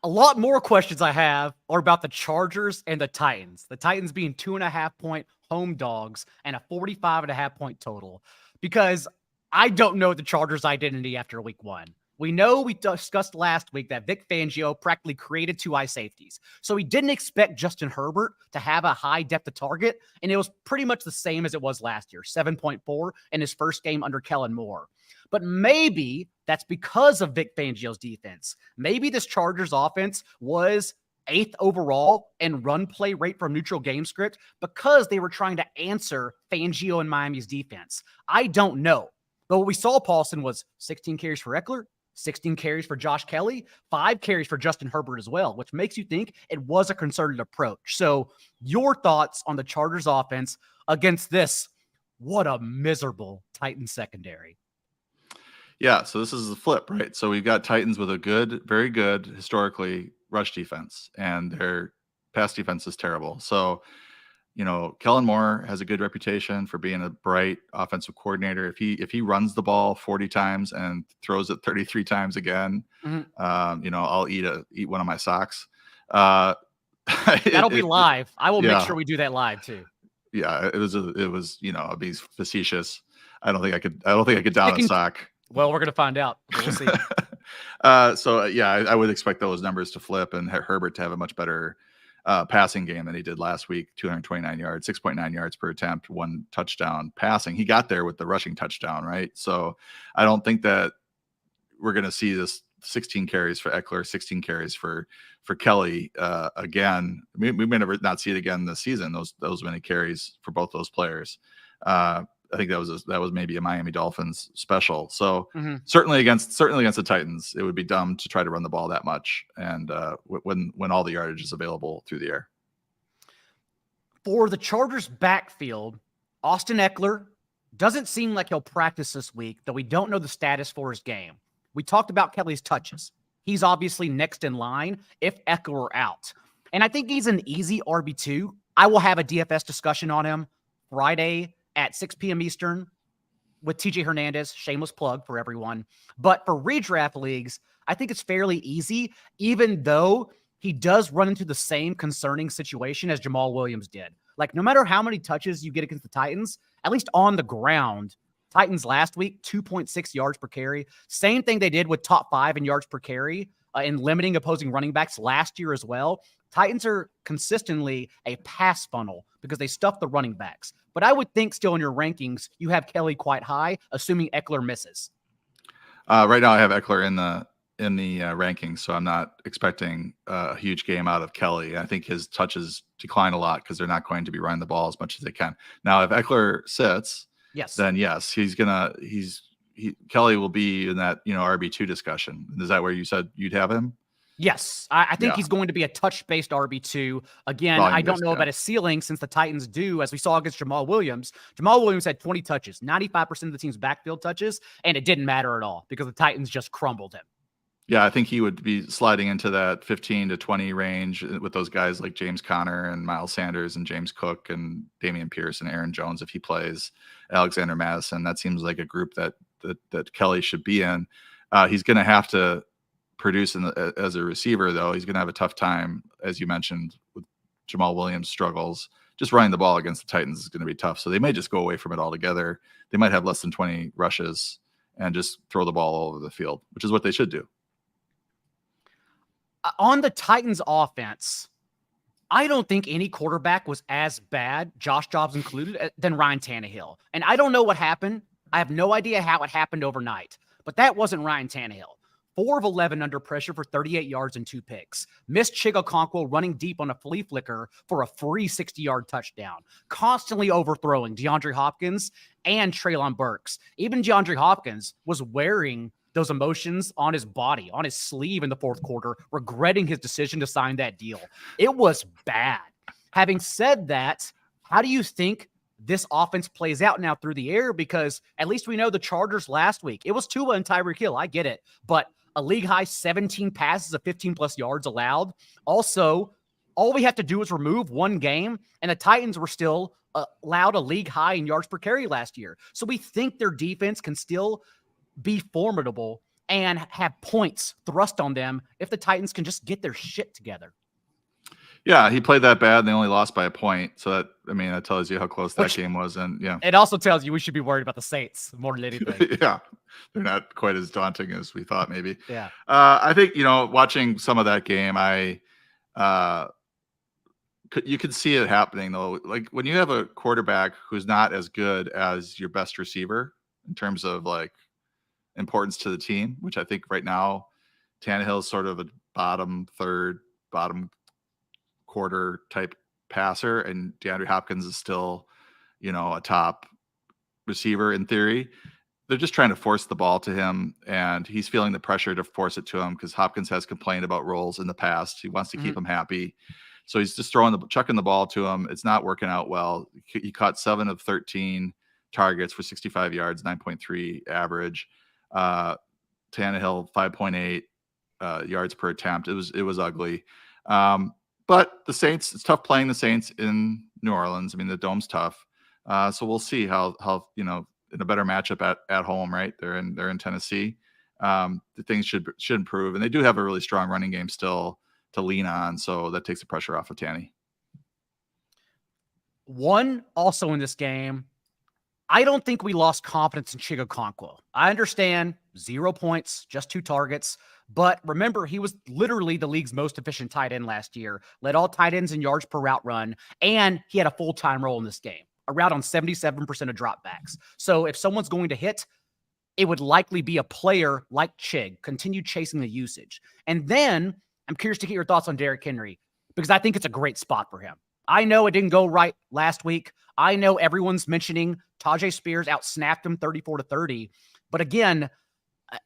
A lot more questions I have are about the Chargers and the Titans. The Titans being 2.5-point home dogs and a 45.5-point total, because I don't know the Chargers' identity after week 1. We know we discussed last week that Vic Fangio practically created 2 eye safeties. So he didn't expect Justin Herbert to have a high depth of target, and it was pretty much the same as it was last year, 7.4 in his first game under Kellen Moore. But maybe that's because of Vic Fangio's defense. Maybe this Chargers offense was 8th overall in run play rate from neutral game script because they were trying to answer Fangio and Miami's defense. I don't know. But what we saw, Paulson, was 16 carries for Eckler, 16 carries for Josh Kelly, 5 carries for Justin Herbert as well, which makes you think it was a concerted approach. So your thoughts on the Chargers offense against this, what a miserable Titans secondary. Yeah, so this is the flip, right? So we've got Titans with a good, very good, historically, rush defense, and their pass defense is terrible. So, Kellen Moore has a good reputation for being a bright offensive coordinator. If he runs the ball 40 times and throws it 33 times again, I'll eat one of my socks. That'll be live. I will make sure we do that live too. Yeah, it was I'll be facetious. I don't think I could down a sock. Well, we're gonna find out. We'll see. I would expect those numbers to flip and Herbert to have a much better passing game than he did last week. 229 yards, 6.9 yards per attempt, 1 touchdown passing. He got there with the rushing touchdown, right? So I don't think that we're going to see this 16 carries for Eckler, 16 carries for Kelly again. We may never not see it again this season. Those many carries for both those players. I think that was maybe a Miami Dolphins special. So certainly against the Titans, it would be dumb to try to run the ball that much, and when all the yardage is available through the air. For the Chargers backfield, Austin Eckler doesn't seem like he'll practice this week, though we don't know the status for his game. We talked about Kelly's touches. He's obviously next in line if Eckler were out. And I think he's an easy RB2. I will have a DFS discussion on him Friday at 6 p.m. Eastern with TJ Hernandez, shameless plug for everyone. But for redraft leagues, I think it's fairly easy, even though he does run into the same concerning situation as Jamal Williams did. Like, no matter how many touches you get against the Titans, at least on the ground, Titans last week, 2.6 yards per carry. Same thing they did with top 5 in yards per carry in limiting opposing running backs last year as well. Titans are consistently a pass funnel because they stuff the running backs. But I would think still in your rankings, you have Kelly quite high, assuming Eckler misses. Right now I have Eckler rankings, so I'm not expecting a huge game out of Kelly. I think his touches decline a lot because they're not going to be running the ball as much as they can. Now, if Eckler sits, then yes, Kelly will be in that RB2 discussion. Is that where you said you'd have him? Yes, I think he's going to be a touch-based RB2. Again, I don't know about his ceiling since the Titans do, as we saw against Jamal Williams. Jamal Williams had 20 touches, 95% of the team's backfield touches, and it didn't matter at all because the Titans just crumbled him. Yeah, I think he would be sliding into that 15 to 20 range with those guys like James Conner and Miles Sanders and James Cook and Dameon Pierce and Aaron Jones if he plays, Alexander Mattison. That seems like a group that Kelly should be in. He's going to have to produce as a receiver, though. He's going to have a tough time, as you mentioned, with Jamal Williams struggles. Just running the ball against the Titans is going to be tough. So they may just go away from it altogether. They might have less than 20 rushes and just throw the ball all over the field, which is what they should do. On the Titans offense, I don't think any quarterback was as bad, Josh Jacobs included, than Ryan Tannehill. And I don't know what happened. I have no idea how it happened overnight, but that wasn't Ryan Tannehill. 4 of 11 under pressure for 38 yards and 2 picks. Missed Okonkwo running deep on a flea flicker for a free 60-yard touchdown. Constantly overthrowing DeAndre Hopkins and Treylon Burks. Even DeAndre Hopkins was wearing those emotions on his body, on his sleeve in the fourth quarter, regretting his decision to sign that deal. It was bad. Having said that, how do you think this offense plays out now through the air? Because at least we know the Chargers last week, it was Tua and Tyreek Hill. I get it. But a league-high 17 passes of 15-plus yards allowed. Also, all we have to do is remove one game, and the Titans were still allowed a league-high in yards per carry last year. So we think their defense can still be formidable and have points thrust on them if the Titans can just get their shit together. Yeah, he played that bad, and they only lost by a point. So that tells you how close that game was. And yeah, it also tells you we should be worried about the Saints more than anything. Yeah, they're not quite as daunting as we thought. Maybe. Yeah. I think watching some of that game, you could see it happening though. Like when you have a quarterback who's not as good as your best receiver in terms of like importance to the team, which I think right now Tannehill is sort of a bottom quarter type passer, and DeAndre Hopkins is still, a top receiver in theory. They're just trying to force the ball to him, and he's feeling the pressure to force it to him because Hopkins has complained about roles in the past. He wants to keep him happy. So he's just chucking the ball to him. It's not working out well. He caught 7 of 13 targets for 65 yards, 9.3 average. Tannehill 5.8 yards per attempt. It was ugly. But the Saints, it's tough playing the Saints in New Orleans. I mean, the dome's tough. So we'll see how in a better matchup at home, right? They're in Tennessee. The things should improve, and they do have a really strong running game still to lean on. So that takes the pressure off of Tanny. One also in this game, I don't think we lost confidence in Okonkwo. I understand 0 points, just 2 targets. But remember, he was literally the league's most efficient tight end last year, led all tight ends in yards per route run, and he had a full-time role in this game, a route on 77% of dropbacks. So if someone's going to hit, it would likely be a player like Chig, continue chasing the usage. And then I'm curious to get your thoughts on Derrick Henry, because I think it's a great spot for him. I know it didn't go right last week. I know everyone's mentioning Tajay Spears outsnapped him 34-30. But again,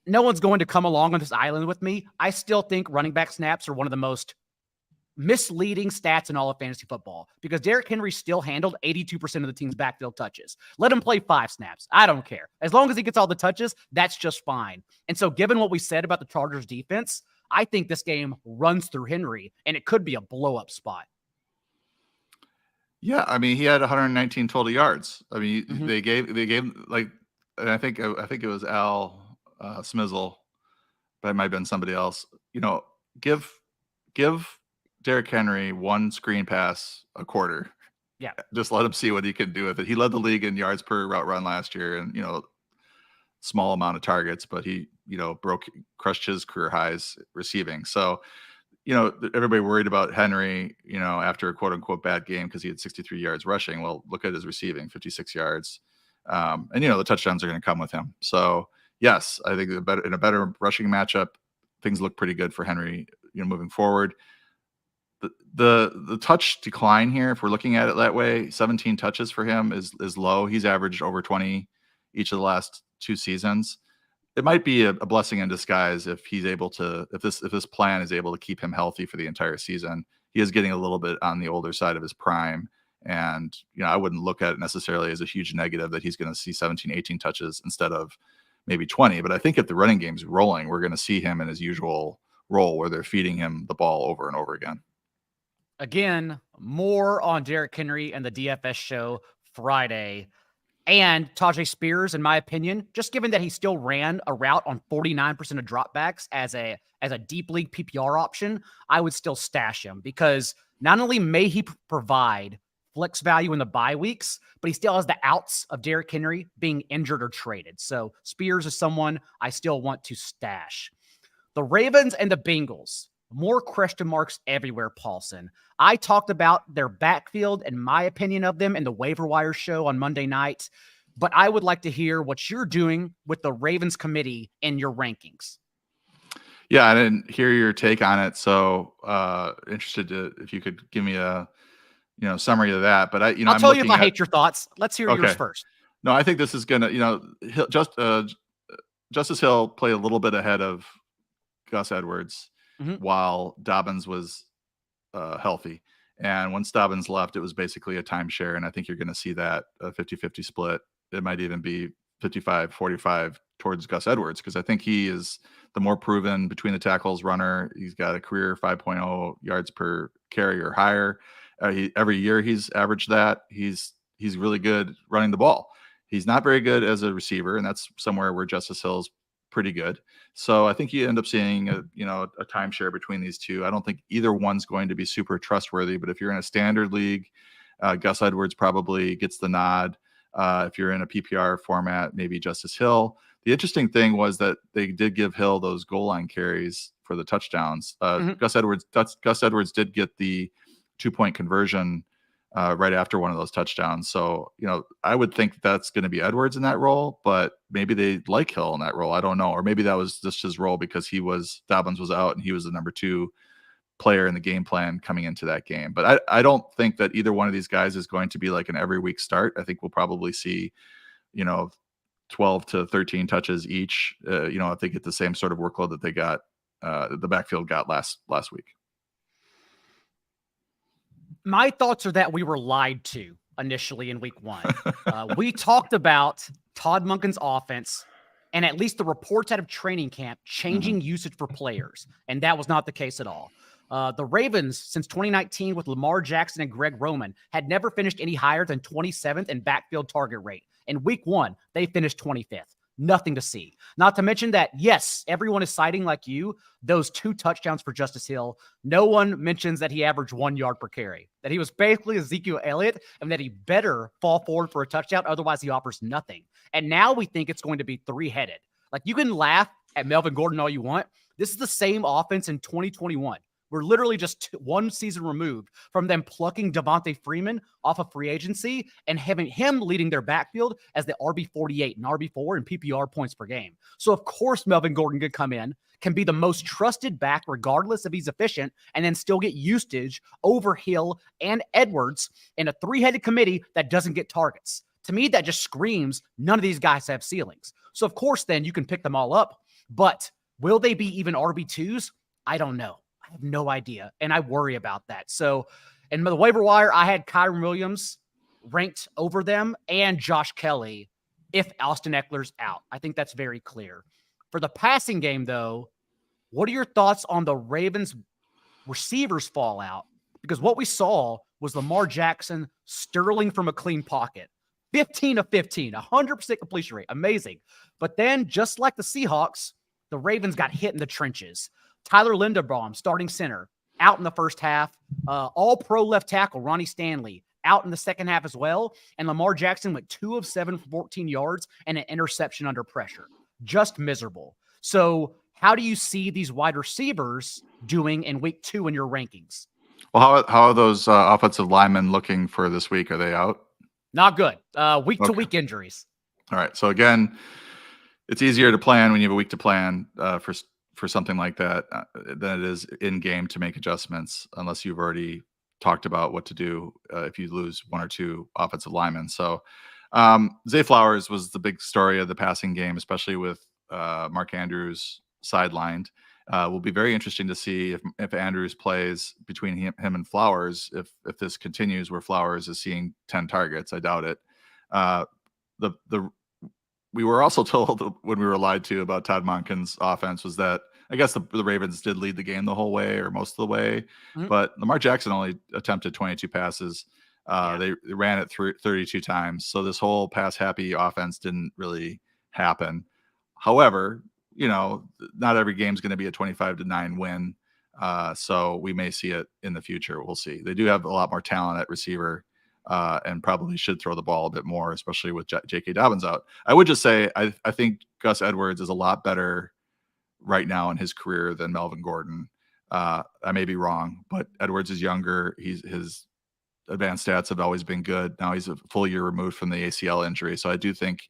no one's going to come along on this island with me. I still think running back snaps are one of the most misleading stats in all of fantasy football because Derrick Henry still handled 82% of the team's backfield touches. Let him play 5 snaps. I don't care. As long as he gets all the touches, that's just fine. And so given what we said about the Chargers defense, I think this game runs through Henry, and it could be a blow-up spot. Yeah, I mean, he had 119 total yards. I mean, they gave like, and I think it was Al Smizzle, but it might have been somebody else. Give Derrick Henry 1 screen pass a quarter. Yeah, just let him see what he can do with it. He led the league in yards per route run last year, and small amount of targets, but he crushed his career highs receiving. So everybody worried about Henry, after a quote unquote bad game because he had 63 yards rushing. Well, look at his receiving, 56 yards. And the touchdowns are going to come with him. So yes, I think in a better rushing matchup, things look pretty good for Henry, moving forward. The touch decline here, if we're looking at it that way, 17 touches for him is low. He's averaged over 20 each of the last 2 seasons. It might be a blessing in disguise if he's able to, if this plan is able to keep him healthy for the entire season. He is getting a little bit on the older side of his prime. And, I wouldn't look at it necessarily as a huge negative that he's going to see 17, 18 touches instead of maybe 20. But I think if the running game's rolling, we're going to see him in his usual role where they're feeding him the ball over and over again. Again, more on Derrick Henry and the DFS show Friday. And Tajay Spears, in my opinion, just given that he still ran a route on 49% of dropbacks as a deep league PPR option, I would still stash him because not only may he provide flex value in the bye weeks, but he still has the outs of Derrick Henry being injured or traded. So Spears is someone I still want to stash. The Ravens and the Bengals. More question marks everywhere, Paulson. I talked about their backfield and my opinion of them in the waiver wire show on Monday night, but I would like to hear what you're doing with the Ravens committee in your rankings. Yeah, I didn't hear your take on it, so interested if you could give me a summary of that. But I'll tell you if I hate your thoughts. Let's hear yours first. No, I think this is gonna, Justice Hill played a little bit ahead of Gus Edwards. While Dobbins was healthy. And once Dobbins left, it was basically a timeshare. And I think you're going to see that a 50-50 split. It might even be 55-45 towards Gus Edwards because I think he is the more proven between the tackles runner. He's got a career 5.0 yards per carry or higher. Every year he's averaged that. He's really good running the ball. He's not very good as a receiver, and that's somewhere where Justice Hill's pretty good. So I think you end up seeing a timeshare between these two. I don't think either one's going to be super trustworthy, but if you're in a standard league, Gus Edwards probably gets the nod. If you're in a PPR format, maybe Justice Hill. The interesting thing was that they did give Hill those goal line carries for the touchdowns. Gus Edwards did get the 2-point conversion right after one of those touchdowns. So, I would think that's going to be Edwards in that role, but maybe they like Hill in that role. I don't know. Or maybe that was just his role because Dobbins was out and he was the number 2 player in the game plan coming into that game. But I don't think that either one of these guys is going to be like an every week start. I think we'll probably see, 12 to 13 touches each, if they get the same sort of workload that they got, the backfield got last week. My thoughts are that we were lied to initially in week 1. We talked about Todd Monken's offense and at least the reports out of training camp changing usage for players. And that was not the case at all. The Ravens, since 2019 with Lamar Jackson and Greg Roman, had never finished any higher than 27th in backfield target rate. In week 1, they finished 25th. Nothing to see. Not to mention that, yes, everyone is citing, like you, those 2 touchdowns for Justice Hill. No one mentions that he averaged 1 yard per carry, that he was basically Ezekiel Elliott, and that he better fall forward for a touchdown. Otherwise, he offers nothing. And now we think it's going to be 3-headed. Like, you can laugh at Melvin Gordon all you want. This is the same offense in 2021. We're literally just 1 season removed from them plucking Devontae Freeman off of free agency and having him leading their backfield as the RB48 and RB4 and PPR points per game. So, of course, Melvin Gordon could come in, can be the most trusted back regardless if he's efficient, and then still get usage over Hill and Edwards in a 3-headed committee that doesn't get targets. To me, that just screams none of these guys have ceilings. So, of course, then you can pick them all up. But will they be even RB2s? I don't know. I have no idea, and I worry about that. So, in the waiver wire, I had Kyren Williams ranked over them and Josh Kelly if Austin Eckler's out. I think that's very clear. For the passing game, though, what are your thoughts on the Ravens receivers fallout? Because what we saw was Lamar Jackson sterling from a clean pocket. 15 of 15, 100% completion rate. Amazing. But then, just like the Seahawks, the Ravens got hit in the trenches. Tyler Linderbaum, starting center, out in the first half. All-pro left tackle, Ronnie Stanley, out in the second half as well. And Lamar Jackson went 2 of 7 for 14 yards and an interception under pressure. Just miserable. So how do you see these wide receivers doing in week 2 in your rankings? Well, how are those offensive linemen looking for this week? Are they out? Not good. Week-to-week injuries. All right. So, again, it's easier to plan when you have a week to plan for something like that than it is in game to make adjustments, unless you've already talked about what to do if you lose one or two offensive linemen. So Zay Flowers was the big story of the passing game, especially with Mark Andrews sidelined. Will be very interesting to see if Andrews plays between him and Flowers. If this continues where Flowers is seeing 10 targets, I doubt it. We were also told when we were lied to about Todd Monken's offense was that I guess the Ravens did lead the game the whole way or most of the way, but Lamar Jackson only attempted 22 passes. They ran it through 32 times. So this whole pass happy offense didn't really happen. However, not every game is going to be a 25-9 win. So we may see it in the future. We'll see. They do have a lot more talent at receiver. And probably should throw the ball a bit more, especially with J.K. Dobbins out. I would just say I think Gus Edwards is a lot better right now in his career than Melvin Gordon. I may be wrong, but Edwards is younger. His advanced stats have always been good. Now he's a full year removed from the ACL injury, so I do think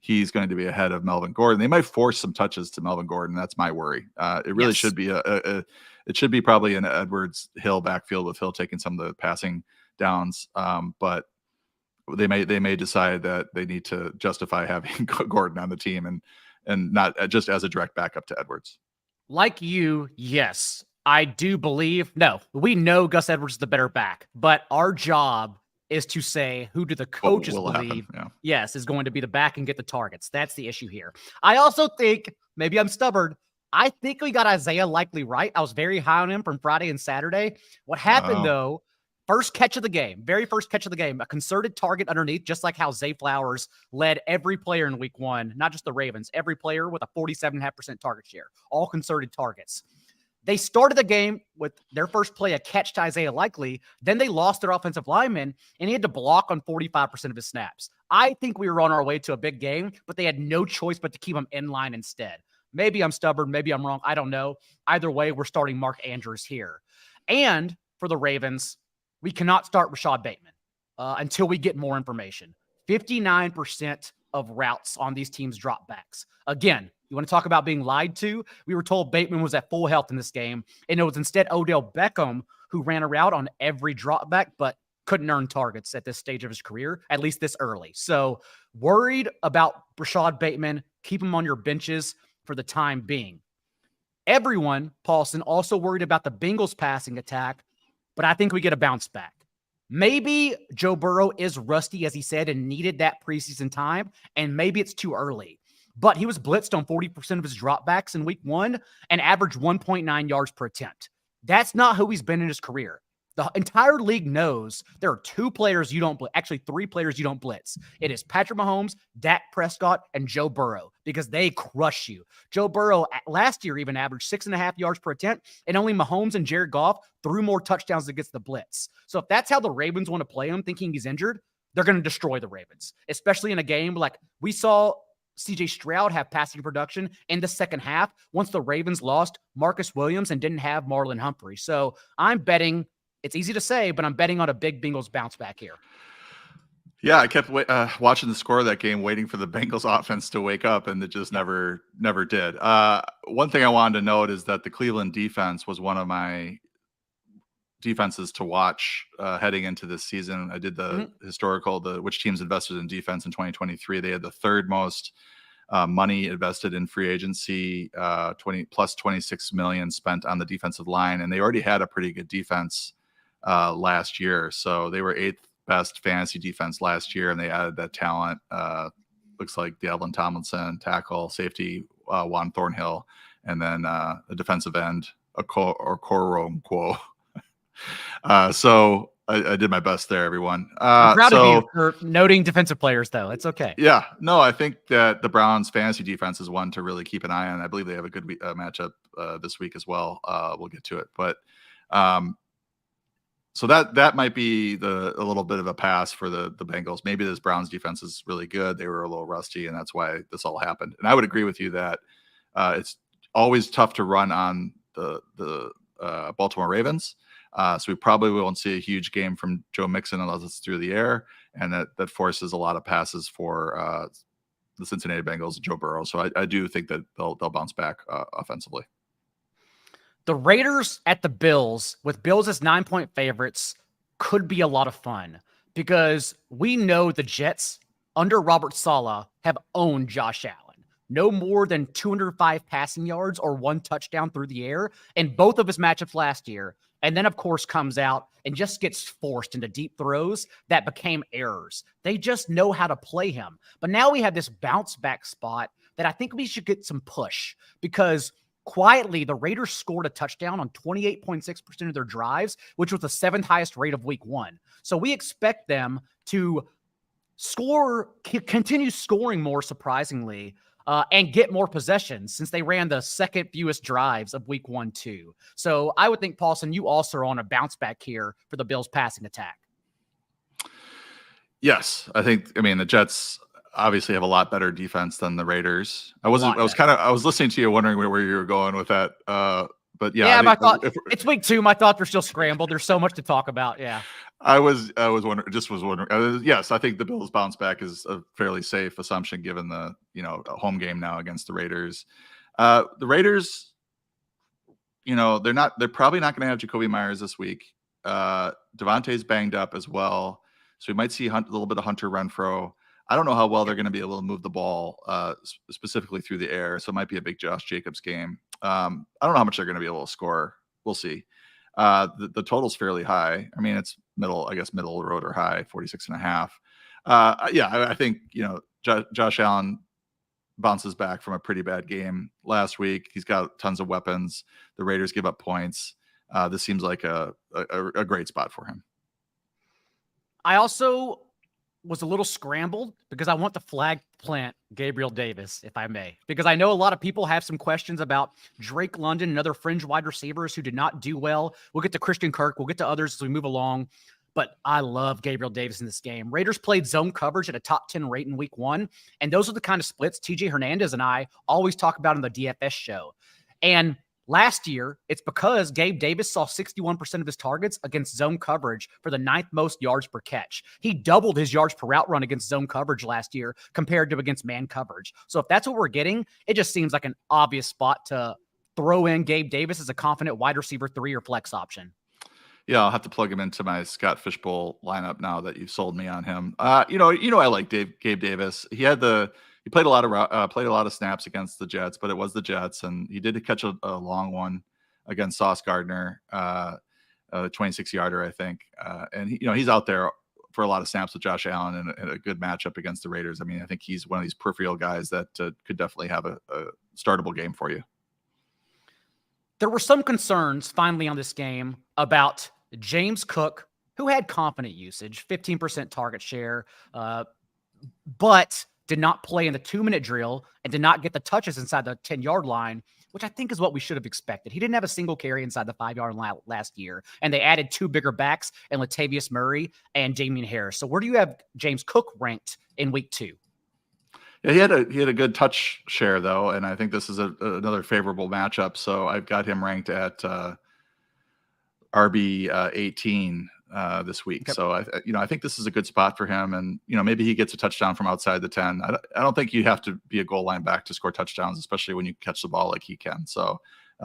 he's going to be ahead of Melvin Gordon. They might force some touches to Melvin Gordon. That's my worry. It really should be it should be probably an Edwards Hill backfield with Hill taking some of the passing downs, but they may decide that they need to justify having Gordon on the team and not just as a direct backup to Edwards. Like you, yes, I do believe. No, we know Gus Edwards is the better back, but our job is to say who do the coaches believe yes is going to be the back and get the targets. That's the issue here. I also think, maybe I'm stubborn, I think we got Isaiah Likely right. I was very high on him from Friday and Saturday. What happened though, first catch of the game, very first catch of the game, a concerted target underneath, just like how Zay Flowers led every player in week one, not just the Ravens, every player with a 47.5% target share, all concerted targets. They started the game with their first play, a catch to Isaiah Likely. Then they lost their offensive lineman, and he had to block on 45% of his snaps. I think we were on our way to a big game, but they had no choice but to keep him in line instead. Maybe I'm stubborn. Maybe I'm wrong. I don't know. Either way, we're starting Mark Andrews here. And for the Ravens, we cannot start Rachaad Bateman until we get more information. 59% of routes on these teams drop backs. Again, you want to talk about being lied to? We were told Bateman was at full health in this game, and it was instead Odell Beckham who ran a route on every drop back, but couldn't earn targets at this stage of his career, at least this early. So worried about Rachaad Bateman. Keep him on your benches for the time being. Everyone, Paulson, also worried about the Bengals passing attack, but I think we get a bounce back. Maybe Joe Burrow is rusty, as he said, and needed that preseason time, and maybe it's too early. But he was blitzed on 40% of his dropbacks in week one and averaged 1.9 yards per attempt. That's not who he's been in his career. The entire league knows there are two players you don't blitz, actually three players you don't blitz. It is Patrick Mahomes, Dak Prescott, and Joe Burrow, because they crush you. Joe Burrow last year even averaged 6.5 yards per attempt, and only Mahomes and Jared Goff threw more touchdowns against the blitz. So if that's how the Ravens want to play him, thinking he's injured, they're going to destroy the Ravens, especially in a game like we saw CJ Stroud have passing production in the second half once the Ravens lost Marcus Williams and didn't have Marlon Humphrey. So I'm betting, it's easy to say, but I'm betting on a big Bengals bounce back here. Yeah, I kept watching the score of that game, waiting for the Bengals offense to wake up, and it just never did. One thing I wanted to note is that the Cleveland defense was one of my defenses to watch heading into this season. I did the historical, which teams invested in defense in 2023. They had the third most money invested in free agency, 26 million spent on the defensive line, and they already had a pretty good defense last year. So they were 8th best fantasy defense last year, and they added that talent. Looks like Dalvin Tomlinson, tackle, safety, Juan Thornhill, and then a defensive end, Okoronkwo. So I did my best there, everyone. I'm proud of you for noting defensive players, though. It's okay. Yeah, no, I think that the Browns' fantasy defense is one to really keep an eye on. I believe they have a good matchup this week as well. We'll get to it, but so that might be a little bit of a pass for the Bengals. Maybe this Browns defense is really good. They were a little rusty, and that's why this all happened. And I would agree with you that it's always tough to run on the Baltimore Ravens. So we probably won't see a huge game from Joe Mixon unless it's through the air, and that forces a lot of passes for the Cincinnati Bengals and Joe Burrow. So I do think that they'll bounce back offensively. The Raiders at the Bills, with Bills as 9-point favorites, could be a lot of fun because we know the Jets under Robert Saleh have owned Josh Allen. No more than 205 passing yards or 1 touchdown through the air in both of his matchups last year. And then, of course, comes out and just gets forced into deep throws that became errors. They just know how to play him. But now we have this bounce back spot that I think we should get some push because quietly the Raiders scored a touchdown on 28.6% of their drives, which was the 7th highest rate of week 1. So we expect them to continue scoring more surprisingly, and get more possessions since they ran the 2nd fewest drives of week 1, too. So I would think, Paulson, you also are on a bounce back here for the Bills passing attack. Yes, I mean, the Jets obviously have a lot better defense than the Raiders. I was listening to you wondering where you were going with that. But yeah, it's week 2. My thoughts are still scrambled. There's so much to talk about. Yeah. I was wondering. Yes, I think the Bills bounce back is a fairly safe assumption given the a home game now against the Raiders. The Raiders, they're probably not going to have Jacoby Myers this week. Devontae's banged up as well, so we might see a little bit of Hunter Renfrow. I don't know how well they're going to be able to move the ball, specifically through the air. So it might be a big Josh Jacobs game. I don't know how much they're going to be able to score. We'll see. The total's fairly high. I mean, it's middle of the road or high, 46.5. I think, Josh Allen bounces back from a pretty bad game last week. He's got tons of weapons. The Raiders give up points. This seems like a great spot for him. I also was a little scrambled because I want to flag plant Gabriel Davis, if I may, because I know a lot of people have some questions about Drake London and other fringe wide receivers who did not do well. We'll get to Christian Kirk. We'll get to others as we move along, but I love Gabriel Davis in this game. Raiders played zone coverage at a top 10 rate in week 1. And those are the kind of splits TJ Hernandez and I always talk about on the DFS show. And last year, it's because Gabe Davis saw 61% of his targets against zone coverage for the 9th most yards per catch. He doubled his yards per route run against zone coverage last year compared to against man coverage. So if that's what we're getting, it just seems like an obvious spot to throw in Gabe Davis as a confident wide receiver 3 or flex option. Yeah, I'll have to plug him into my Scott Fishbowl lineup now that you've sold me on him. I like Gabe Davis. He played a lot of snaps against the Jets, but it was the Jets, and he did catch a long one against Sauce Gardner, a 26-yarder, I think. And he's out there for a lot of snaps with Josh Allen and a good matchup against the Raiders. I mean, I think he's one of these peripheral guys that could definitely have a startable game for you. There were some concerns finally on this game about James Cook, who had confident usage, 15% target share, but did not play in the 2-minute drill and did not get the touches inside the 10-yard line, which I think is what we should have expected. He didn't have a single carry inside the 5-yard line last year, and they added 2 bigger backs in Latavius Murray and Dameon Harris. So where do you have James Cook ranked in week 2? Yeah, he had a good touch share though, and I think this is another favorable matchup. So I've got him ranked at RB 18 this week. Okay. So I think this is a good spot for him, and maybe he gets a touchdown from outside the 10. I don't think you have to be a goal line back to score touchdowns, especially when you catch the ball like he can. So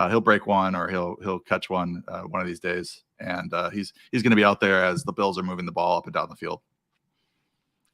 he'll break one or he'll catch one of these days, and he's going to be out there as the Bills are moving the ball up and down the field.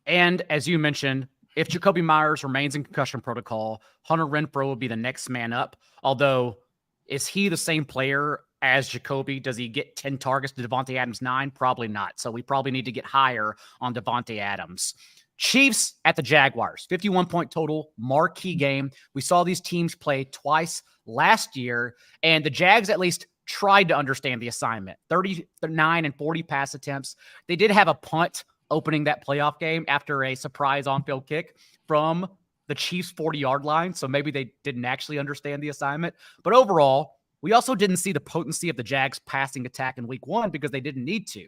And as you mentioned, if Jacoby Myers remains in concussion protocol, Hunter Renfrow will be the next man up. Although, is he the same player as Jacoby? Does he get 10 targets to Davante Adams 9? Probably not. So we probably need to get higher on Davante Adams. Chiefs at the Jaguars, 51-point total, marquee game. We saw these teams play twice last year, and the Jags at least tried to understand the assignment. 39 and 40 pass attempts. They did have a punt opening that playoff game after a surprise on-field kick from the Chiefs' 40-yard line. So maybe they didn't actually understand the assignment. But overall, we also didn't see the potency of the Jags' passing attack in week 1 because they didn't need to.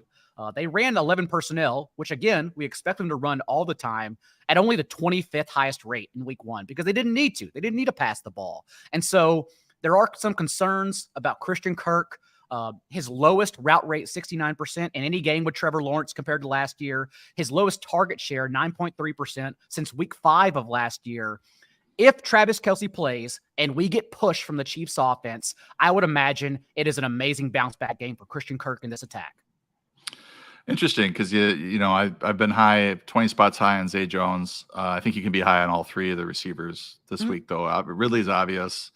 They ran 11 personnel, which, again, we expect them to run all the time at only the 25th highest rate in week 1 because they didn't need to. They didn't need to pass the ball. And so there are some concerns about Christian Kirk. His lowest route rate, 69% in any game with Trevor Lawrence compared to last year. His lowest target share, 9.3% since week 5 of last year. if Travis Kelce plays and we get pushed from the Chiefs offense, I would imagine it is an amazing bounce back game for Christian Kirk in this attack. Interesting, because I've been high, 20 spots high on Zay Jones. I think you can be high on all three of the receivers this week, though. Ridley's obvious.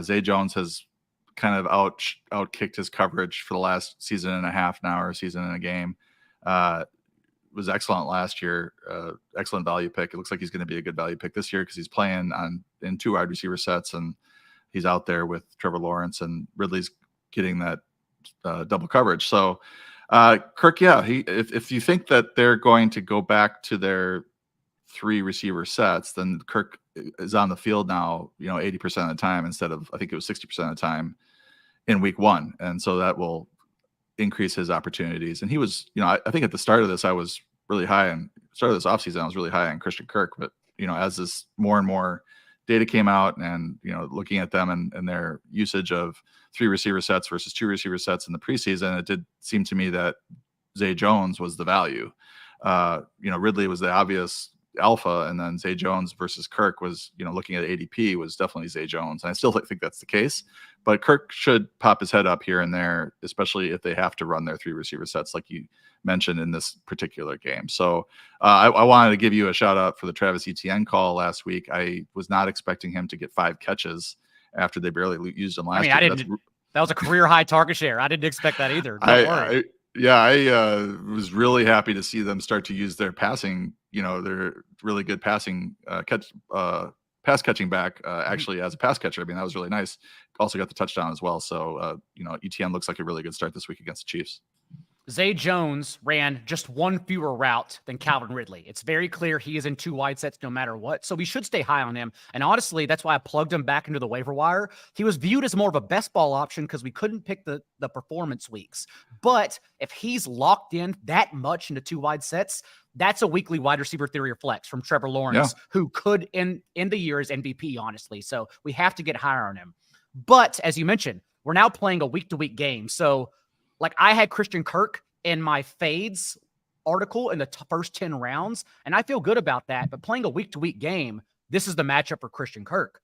Zay Jones has kind of outkicked his coverage for the last season and a half now, or season and a game. Was excellent last year. Excellent value pick. It looks like he's going to be a good value pick this year because he's playing in two wide receiver sets, and he's out there with Trevor Lawrence, and Ridley's getting that double coverage. So Kirk, if you think that they're going to go back to their three receiver sets, then Kirk is on the field now, 80% of the time instead of, I think it was 60% of the time in week one. And so that will increase his opportunities. And he was, I think at the start of this, I was really high on this offseason. I was really high on Christian Kirk, but as this more and more data came out, and looking at them and their usage of three receiver sets versus two receiver sets in the preseason, it did seem to me that Zay Jones was the value. Ridley was the obvious alpha, and then Zay Jones versus Kirk was, looking at ADP, was definitely Zay Jones. And I still think that's the case, but Kirk should pop his head up here and there, especially if they have to run their three receiver sets, like you mentioned in this particular game. So I wanted to give you a shout out for the Travis Etienne call last week. I was not expecting him to get 5 catches after they barely used him last year. That was a career high target share. I didn't expect that either. I was really happy to see them start to use their passing, their really good passing pass catching back actually as a pass catcher. I mean, that was really nice. Also got the touchdown as well. So, Etienne looks like a really good start this week against the Chiefs. Zay Jones ran just one fewer route than Calvin Ridley. It's very clear he is in 2 wide sets no matter what, so we should stay high on him. And honestly, that's why I plugged him back into the waiver wire. He was viewed as more of a best ball option because we couldn't pick the performance weeks. But if he's locked in that much into 2 wide sets, that's a weekly wide receiver theory or flex from Trevor Lawrence, who could end the year as MVP, honestly. So we have to get higher on him. But as you mentioned, we're now playing a week-to-week game. So I had Christian Kirk in my fades article in the first 10 rounds, and I feel good about that. But playing a week-to-week game, this is the matchup for Christian Kirk.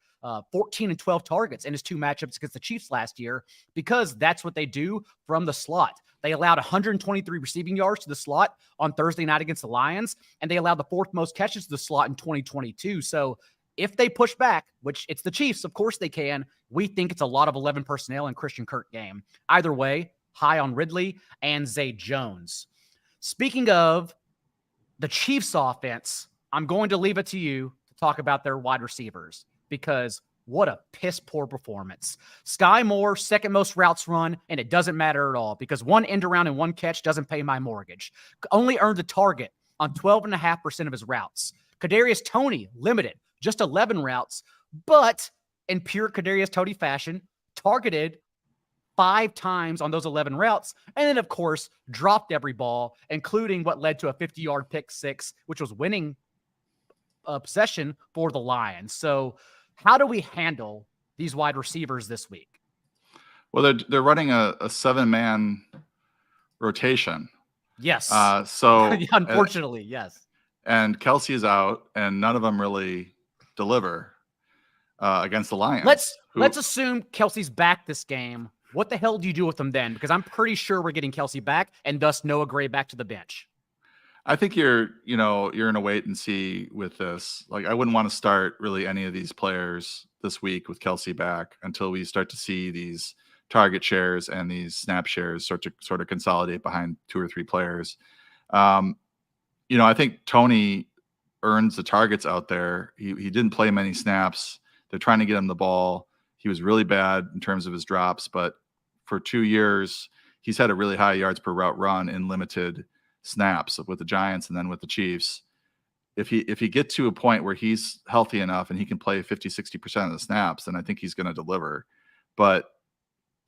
14 and 12 targets in his 2 matchups against the Chiefs last year, because that's what they do from the slot. They allowed 123 receiving yards to the slot on Thursday night against the Lions, and they allowed the 4th most catches to the slot in 2022. So if they push back, which it's the Chiefs, of course they can, we think it's a lot of 11 personnel in Christian Kirk game. Either way, high on Ridley and Zay Jones. Speaking of the Chiefs offense, I'm going to leave it to you to talk about their wide receivers, because what a piss poor performance. Sky Moore, 2nd most routes run, and it doesn't matter at all because 1 end around and 1 catch doesn't pay my mortgage. Only earned a target on 12.5% of his routes. Kadarius Toney, limited, just 11 routes, but in pure Kadarius Toney fashion, targeted 5 times on those 11 routes, and then, of course, dropped every ball, including what led to a 50-yard pick 6, which was winning possession for the Lions. So how do we handle these wide receivers this week? Well, they're running a 7-man rotation. Yes. So unfortunately, yes. And Kelce is out, and none of them really deliver against the Lions. Let's assume Kelce's back this game. What the hell do you do with them then? Because I'm pretty sure we're getting Kelce back, and thus Noah Gray back to the bench. I think you're in a wait and see with this. I wouldn't want to start really any of these players this week with Kelce back until we start to see these target shares and these snap shares sort of consolidate behind 2 or 3 players. I think Toney earns the targets out there. He didn't play many snaps. They're trying to get him the ball. He was really bad in terms of his drops, but for 2 years, he's had a really high yards per route run in limited snaps with the Giants and then with the Chiefs. If he gets to a point where he's healthy enough and he can play 50-60% of the snaps, then I think he's going to deliver. But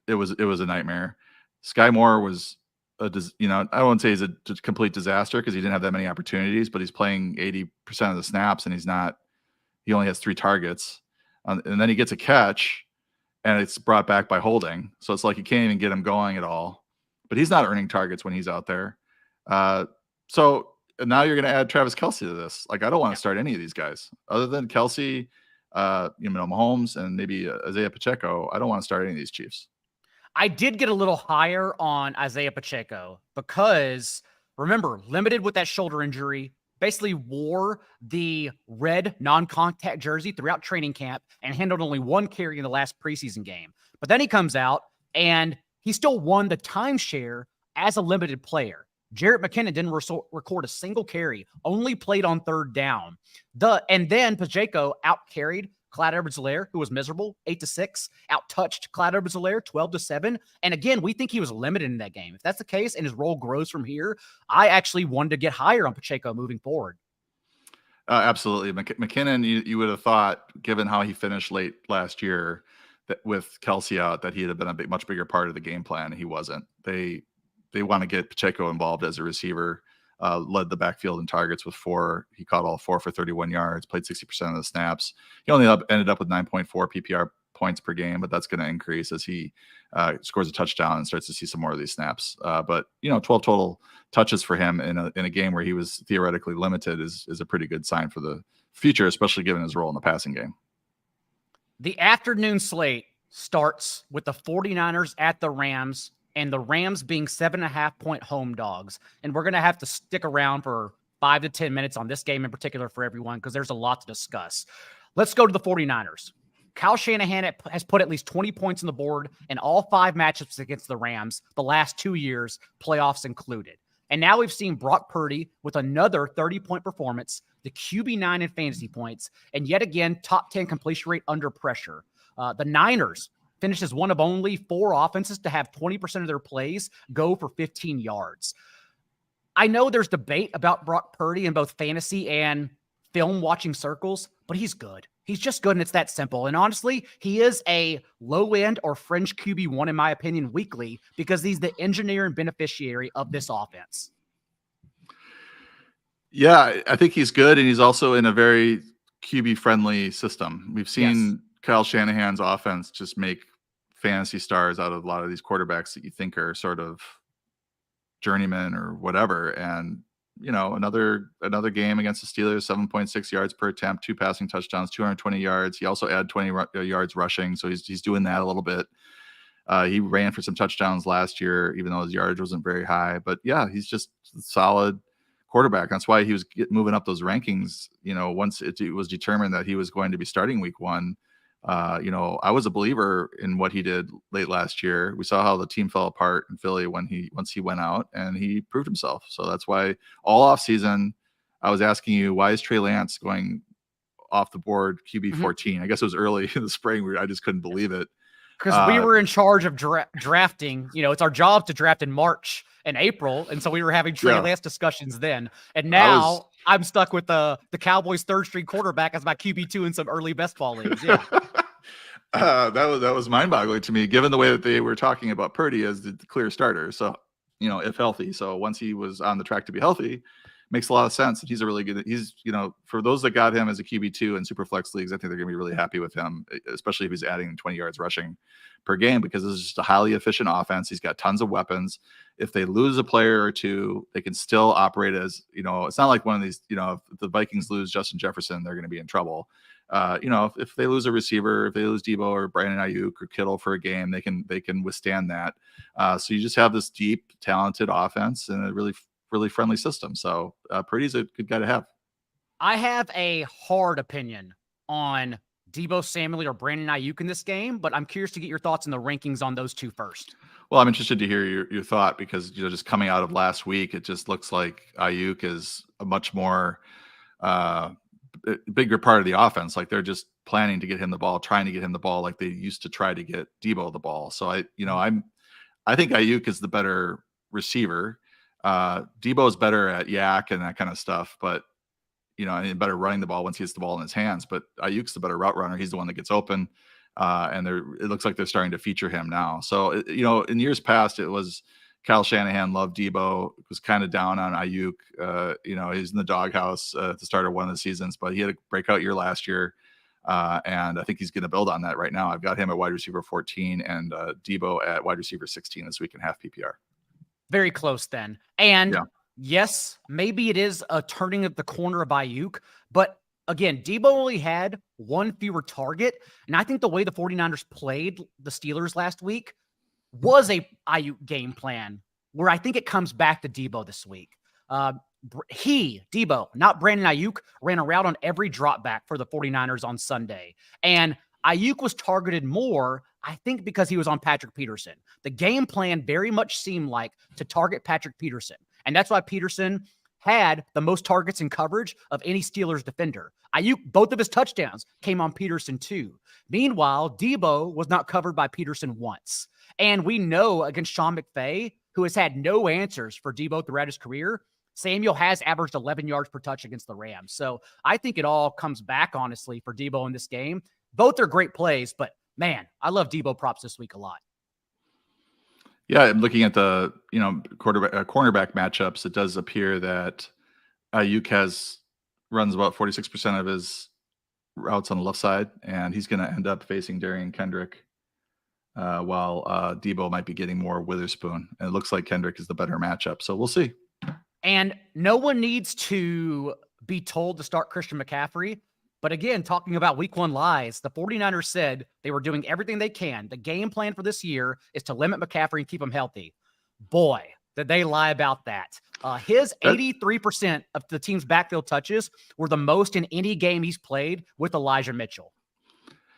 it was a nightmare. Sky Moore was I wouldn't say he's a complete disaster because he didn't have that many opportunities, but he's playing 80% of the snaps and he only has 3 targets. And then he gets a catch, and it's brought back by holding. So it's like you can't even get him going at all. But he's not earning targets when he's out there. So now you're going to add Travis Kelce to this. I don't want to start any of these guys other than Kelce. Mahomes and maybe Isaiah Pacheco, I don't want to start any of these Chiefs. I did get a little higher on Isaiah Pacheco because, remember, limited with that shoulder injury, basically wore the red non-contact jersey throughout training camp and handled only one carry in the last preseason game. But then he comes out and he still won the timeshare as a limited player. Jerick McKinnon didn't record a single carry, only played on third down. And then Pacheco out-carried Clyde Edwards-Helaire, who was miserable, 8-6, out-touched Clyde Edwards-Helaire, 12-7. And again, we think he was limited in that game. If that's the case and his role grows from here, I actually wanted to get higher on Pacheco moving forward. Absolutely. McKinnon, you would have thought, given how he finished late last year that with Kelsey out, that he'd have been a much bigger part of the game plan. He wasn't. They want to get Pacheco involved as a receiver. Led the backfield in targets with 4. He caught all 4 for 31 yards, played 60% of the snaps. He only ended up with 9.4 PPR points per game, but that's going to increase as he scores a touchdown and starts to see some more of these snaps. But 12 total touches for him in a game where he was theoretically limited is a pretty good sign for the future, especially given his role in the passing game. The afternoon slate starts with the 49ers at the Rams, and the Rams being 7.5-point home dogs. And we're going to have to stick around for 5 to 10 minutes on this game in particular for everyone, because there's a lot to discuss. Let's go to the 49ers. Kyle Shanahan has put at least 20 points on the board in all 5 matchups against the Rams the last 2 years, playoffs included. And now we've seen Brock Purdy with another 30-point performance, the QB9 in fantasy points, and yet again, top 10 completion rate under pressure. The Niners finished as one of only 4 offenses to have 20% of their plays go for 15 yards. I know there's debate about Brock Purdy in both fantasy and film watching circles, but he's good. He's just good, and it's that simple. And honestly, he is a low-end or fringe QB1, in my opinion, weekly, because he's the engineer and beneficiary of this offense. Yeah, I think he's good, and he's also in a very QB-friendly system. We've seen Kyle Shanahan's offense just make fantasy stars out of a lot of these quarterbacks that you think are sort of journeymen or whatever. And, another game against the Steelers, 7.6 yards per attempt, 2 passing touchdowns, 220 yards. He also added 20 yards rushing. So he's doing that a little bit. He ran for some touchdowns last year, even though his yardage wasn't very high. But yeah, he's just a solid quarterback. That's why he was moving up those rankings. Once it was determined that he was going to be starting week 1, I was a believer in what he did late last year. We saw how the team fell apart in Philly once he went out, and he proved himself. So that's why all off season, I was asking you, why is Trey Lance going off the board QB 14? I guess it was early in the spring where I just couldn't believe it. Because we were in charge of drafting. It's our job to draft in March and April, and so we were having Trey Lance discussions then. And now I'm stuck with the Cowboys' third-string quarterback as my QB2 in some early best ball leagues. Yeah. That was mind-boggling to me, given the way that they were talking about Purdy as the clear starter. So, if healthy. So once he was on the track to be healthy, makes a lot of sense. He's a really good. He's, for those that got him as a QB2 in Superflex leagues, I think they're going to be really happy with him, especially if he's adding 20 yards rushing per game, because this is just a highly efficient offense. He's got tons of weapons. If they lose a player or two, they can still operate as, it's not like one of these, if the Vikings lose Justin Jefferson, they're going to be in trouble. If they lose a receiver, if they lose Debo or Brandon Ayuk or Kittle for a game, they can withstand that. So you just have this deep, talented offense and a really, really friendly system. So Purdy's a good guy to have. I have a hard opinion on Debo Samuel or Brandon Ayuk in this game, but I'm curious to get your thoughts on the rankings on those two first. Well, I'm interested to hear your thought, because just coming out of last week, it just looks like Ayuk is a much more bigger part of the offense. Like, they're just planning to get him the ball, trying to get him the ball, like they used to try to get Debo the ball. So I think Ayuk is the better receiver. Debo's better at yak and that kind of stuff, but and better running the ball once he gets the ball in his hands. But Ayuk's the better route runner. He's the one that gets open. And it looks like they're starting to feature him now. So, in years past, it was Kyle Shanahan loved Debo, was kind of down on Ayuk. He's in the doghouse at the start of one of the seasons, but he had a breakout year last year. And I think he's going to build on that right now. I've got him at wide receiver 14 and Debo at wide receiver 16 this week in half PPR. Very close then. And yes, maybe it is a turning of the corner of Ayuk, but again, Debo only had one fewer target. And I think the way the 49ers played the Steelers last week was a Ayuk game plan where I think it comes back to Debo this week. Debo, not Brandon Ayuk, ran a route on every drop back for the 49ers on Sunday. And Ayuk was targeted more, I think, because he was on Patrick Peterson. The game plan very much seemed like to target Patrick Peterson. And that's why Peterson had the most targets in coverage of any Steelers defender. Ayuk, both of his touchdowns came on Peterson too. Meanwhile, Debo was not covered by Peterson once. And we know against Sean McVay, who has had no answers for Debo throughout his career, Samuel has averaged 11 yards per touch against the Rams. So I think it all comes back, honestly, for Debo in this game. Both are great plays, but man, I love Debo props this week a lot. Yeah, I'm looking at the cornerback matchups. It does appear that Ayuk runs about 46% of his routes on the left side, and he's going to end up facing Darian Kendrick, while Debo might be getting more Witherspoon. And it looks like Kendrick is the better matchup, so we'll see. And no one needs to be told to start Christian McCaffrey. But again, talking about week 1 lies, the 49ers said they were doing everything they can. The game plan for this year is to limit McCaffrey and keep him healthy. Boy, did they lie about that. His 83% of the team's backfield touches were the most in any game he's played with Elijah Mitchell.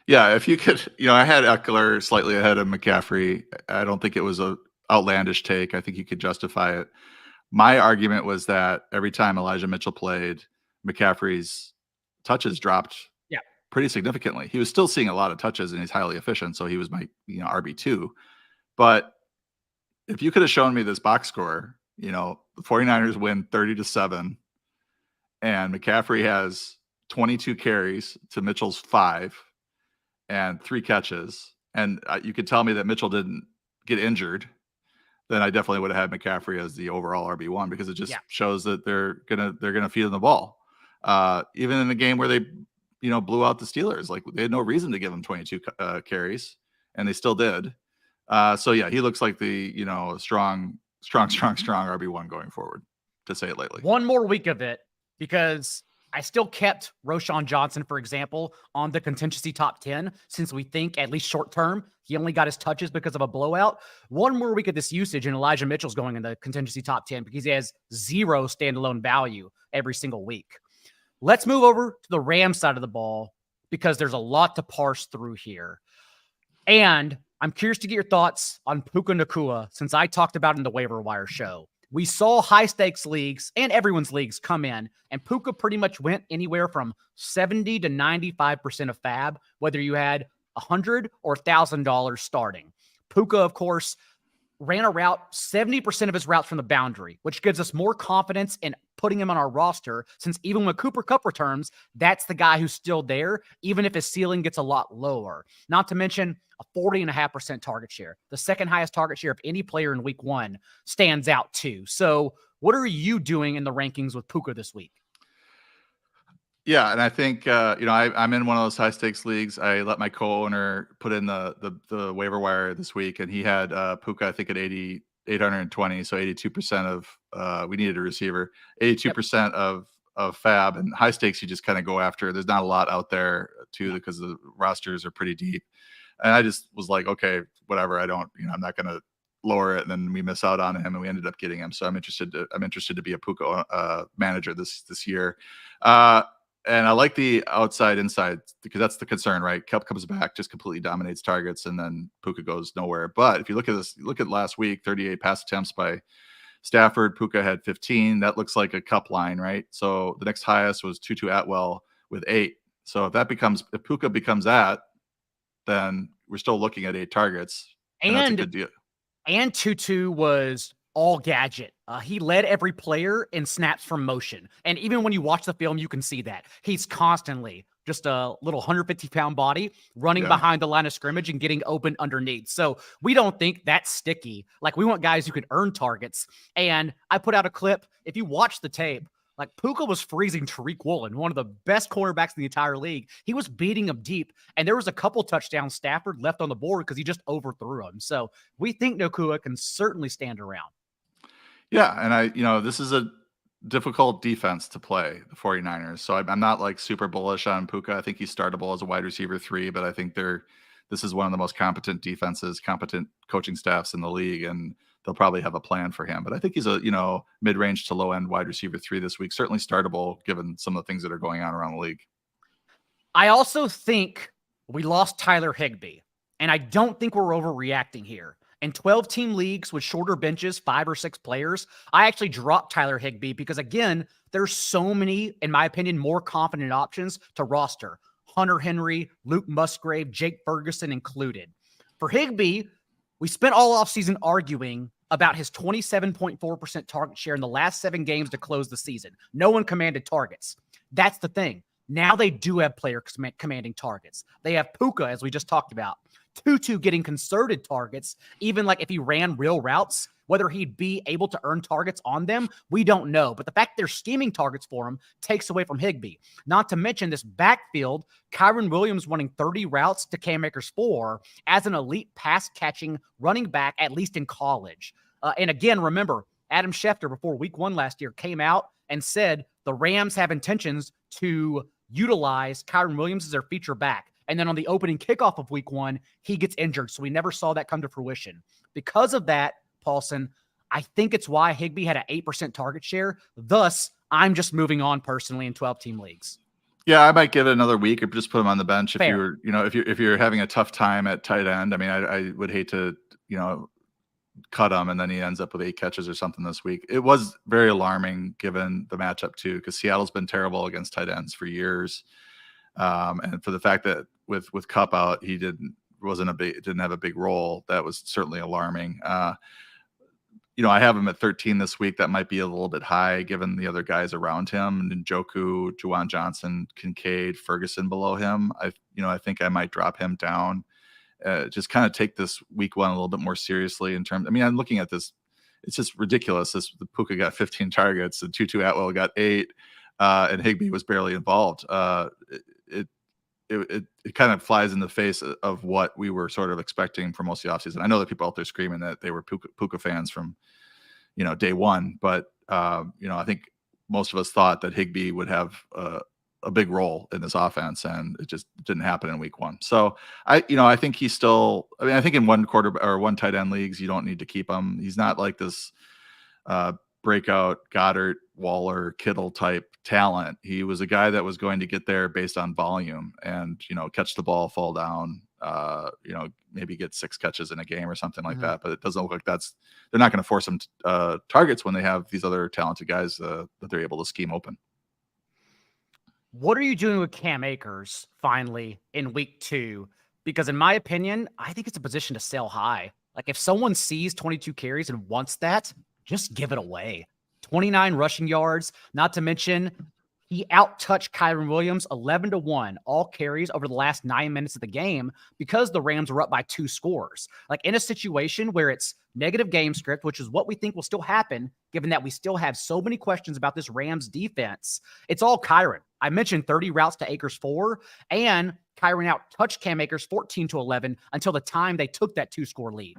Yeah, if you could, I had Eckler slightly ahead of McCaffrey. I don't think it was a outlandish take. I think you could justify it. My argument was that every time Elijah Mitchell played, McCaffrey's touches dropped pretty significantly. He was still seeing a lot of touches and he's highly efficient. So he was my, RB2. But if you could have shown me this box score, the 49ers win 30-7 and McCaffrey has 22 carries to Mitchell's 5 and 3 catches. And you could tell me that Mitchell didn't get injured, then I definitely would have had McCaffrey as the overall RB1 because it just shows that they're gonna feed him the ball. Even in the game where they, blew out the Steelers, like they had no reason to give him 22 carries, and they still did. So yeah, he looks like the strong RB1 going forward, to say it lightly. One more week of it because I still kept Roschon Johnson, for example, on the contingency top 10 since we think, at least short term, he only got his touches because of a blowout. One more week of this usage, and Elijah Mitchell's going in the contingency top 10 because he has 0 standalone value every single week. Let's move over to the Rams side of the ball because there's a lot to parse through here. And I'm curious to get your thoughts on Puka Nacua since I talked about it in the waiver wire show. We saw high-stakes leagues and everyone's leagues come in, and Puka pretty much went anywhere from 70 to 95% of fab, whether you had $100 or $1,000 starting. Puka, of course, ran a route, 70% of his routes from the boundary, which gives us more confidence in putting him on our roster, since even when Cooper Kupp returns, that's the guy who's still there, even if his ceiling gets a lot lower. Not to mention a 40.5% target share. The second highest target share of any player in week 1 stands out too. So what are you doing in the rankings with Puka this week? Yeah, and I think I'm in one of those high stakes leagues. I let my co-owner put in the waiver wire this week, and he had Puka, I think, at 820, so 82% of we needed a receiver, 82% of fab. And high stakes you just kind of go after. There's not a lot out there too because the rosters are pretty deep. And I just was like, okay, whatever. I'm not going to lower it, and then we miss out on him, and we ended up getting him. So I'm interested to be a Puka manager this year. And I like the outside inside because that's the concern, right? Kupp comes back, just completely dominates targets, and then Puka goes nowhere. But if you look at last week, 38 pass attempts by Stafford, Puka had 15. That looks like a Kupp line, right? So the next highest was Tutu Atwell with 8. So if Puka becomes that, then we're still looking at 8 targets. And that's a good deal. And Tutu was all gadget. He led every player in snaps from motion. And even when you watch the film, you can see that. He's constantly just a little 150-pound body running behind the line of scrimmage and getting open underneath. So we don't think that's sticky. Like, we want guys who can earn targets. And I put out a clip. If you watch the tape, like, Puka was freezing Tariq Woolen, one of the best cornerbacks in the entire league. He was beating him deep, and there was a couple touchdowns Stafford left on the board because he just overthrew him. So we think Nacua can certainly stand around. Yeah, and this is difficult defense to play, the 49ers. So I'm not like super bullish on Puka. I think he's startable as a wide receiver 3, but I think this is one of the most competent defenses, competent coaching staffs in the league, and they'll probably have a plan for him. But I think he's a, mid-range to low-end wide receiver 3 this week. Certainly startable given some of the things that are going on around the league. I also think we lost Tyler Higbee, and I don't think we're overreacting here. In 12-team leagues with shorter benches, 5 or 6 players, I actually dropped Tyler Higbee because, again, there's so many, in my opinion, more confident options to roster. Hunter Henry, Luke Musgrave, Jake Ferguson included. For Higbee, we spent all offseason arguing about his 27.4% target share in the last 7 games to close the season. No one commanded targets. That's the thing. Now they do have players commanding targets. They have Puka, as we just talked about. Tutu getting concerted targets, even like if he ran real routes, whether he'd be able to earn targets on them, we don't know. But the fact they're scheming targets for him takes away from Higbee. Not to mention this backfield, Kyren Williams running 30 routes to Cam Akers 4 as an elite pass-catching running back, at least in college. And again, remember, Adam Schefter before week 1 last year came out and said the Rams have intentions to utilize Kyren Williams as their feature back. And then on the opening kickoff of week 1, he gets injured. So we never saw that come to fruition. Because of that, Paulson, I think it's why Higbee had an 8% target share. Thus, I'm just moving on personally in 12-team leagues. Yeah, I might give it another week or just put him on the bench Fair. if you're having a tough time at tight end. I mean, I would hate to, cut him and then he ends up with 8 catches or something this week. It was very alarming given the matchup too, because Seattle's been terrible against tight ends for years. And for the fact that with Cup out, he didn't have a big role. That was certainly alarming. I have him at 13 this week. That might be a little bit high given the other guys around him. Njoku, Juwan Johnson, Kincaid, Ferguson below him. I think I might drop him down. Just kind of take this week 1 a little bit more seriously in terms. I mean, I'm looking at this. It's just ridiculous. The Puka got 15 targets and Tutu Atwell got 8, and Higbee was barely involved. It kind of flies in the face of what we were sort of expecting for most of the offseason. I know that people out there screaming that they were Puka fans from, day 1, but I think most of us thought that Higbee would have a big role in this offense, and it just didn't happen in week 1. So I think he's still. I mean, I think in one tight end leagues you don't need to keep him. He's not like this breakout Goddard, Waller, Kittle type talent. He was a guy that was going to get there based on volume and, catch the ball, fall down, maybe get 6 catches in a game or something like that. But it doesn't look like they're not going to force him targets when they have these other talented guys that they're able to scheme open. What are you doing with Cam Akers finally in week 2? Because in my opinion, I think it's a position to sell high. Like if someone sees 22 carries and wants that, just give it away. 29 rushing yards, not to mention he out-touched Kyren Williams 11-1, all carries over the last 9 minutes of the game because the Rams were up by 2 scores. Like in a situation where it's negative game script, which is what we think will still happen, given that we still have so many questions about this Rams defense, it's all Kyren. I mentioned 30 routes to Akers 4, and Kyren out-touched Cam Akers 14-11 until the time they took that 2-score lead.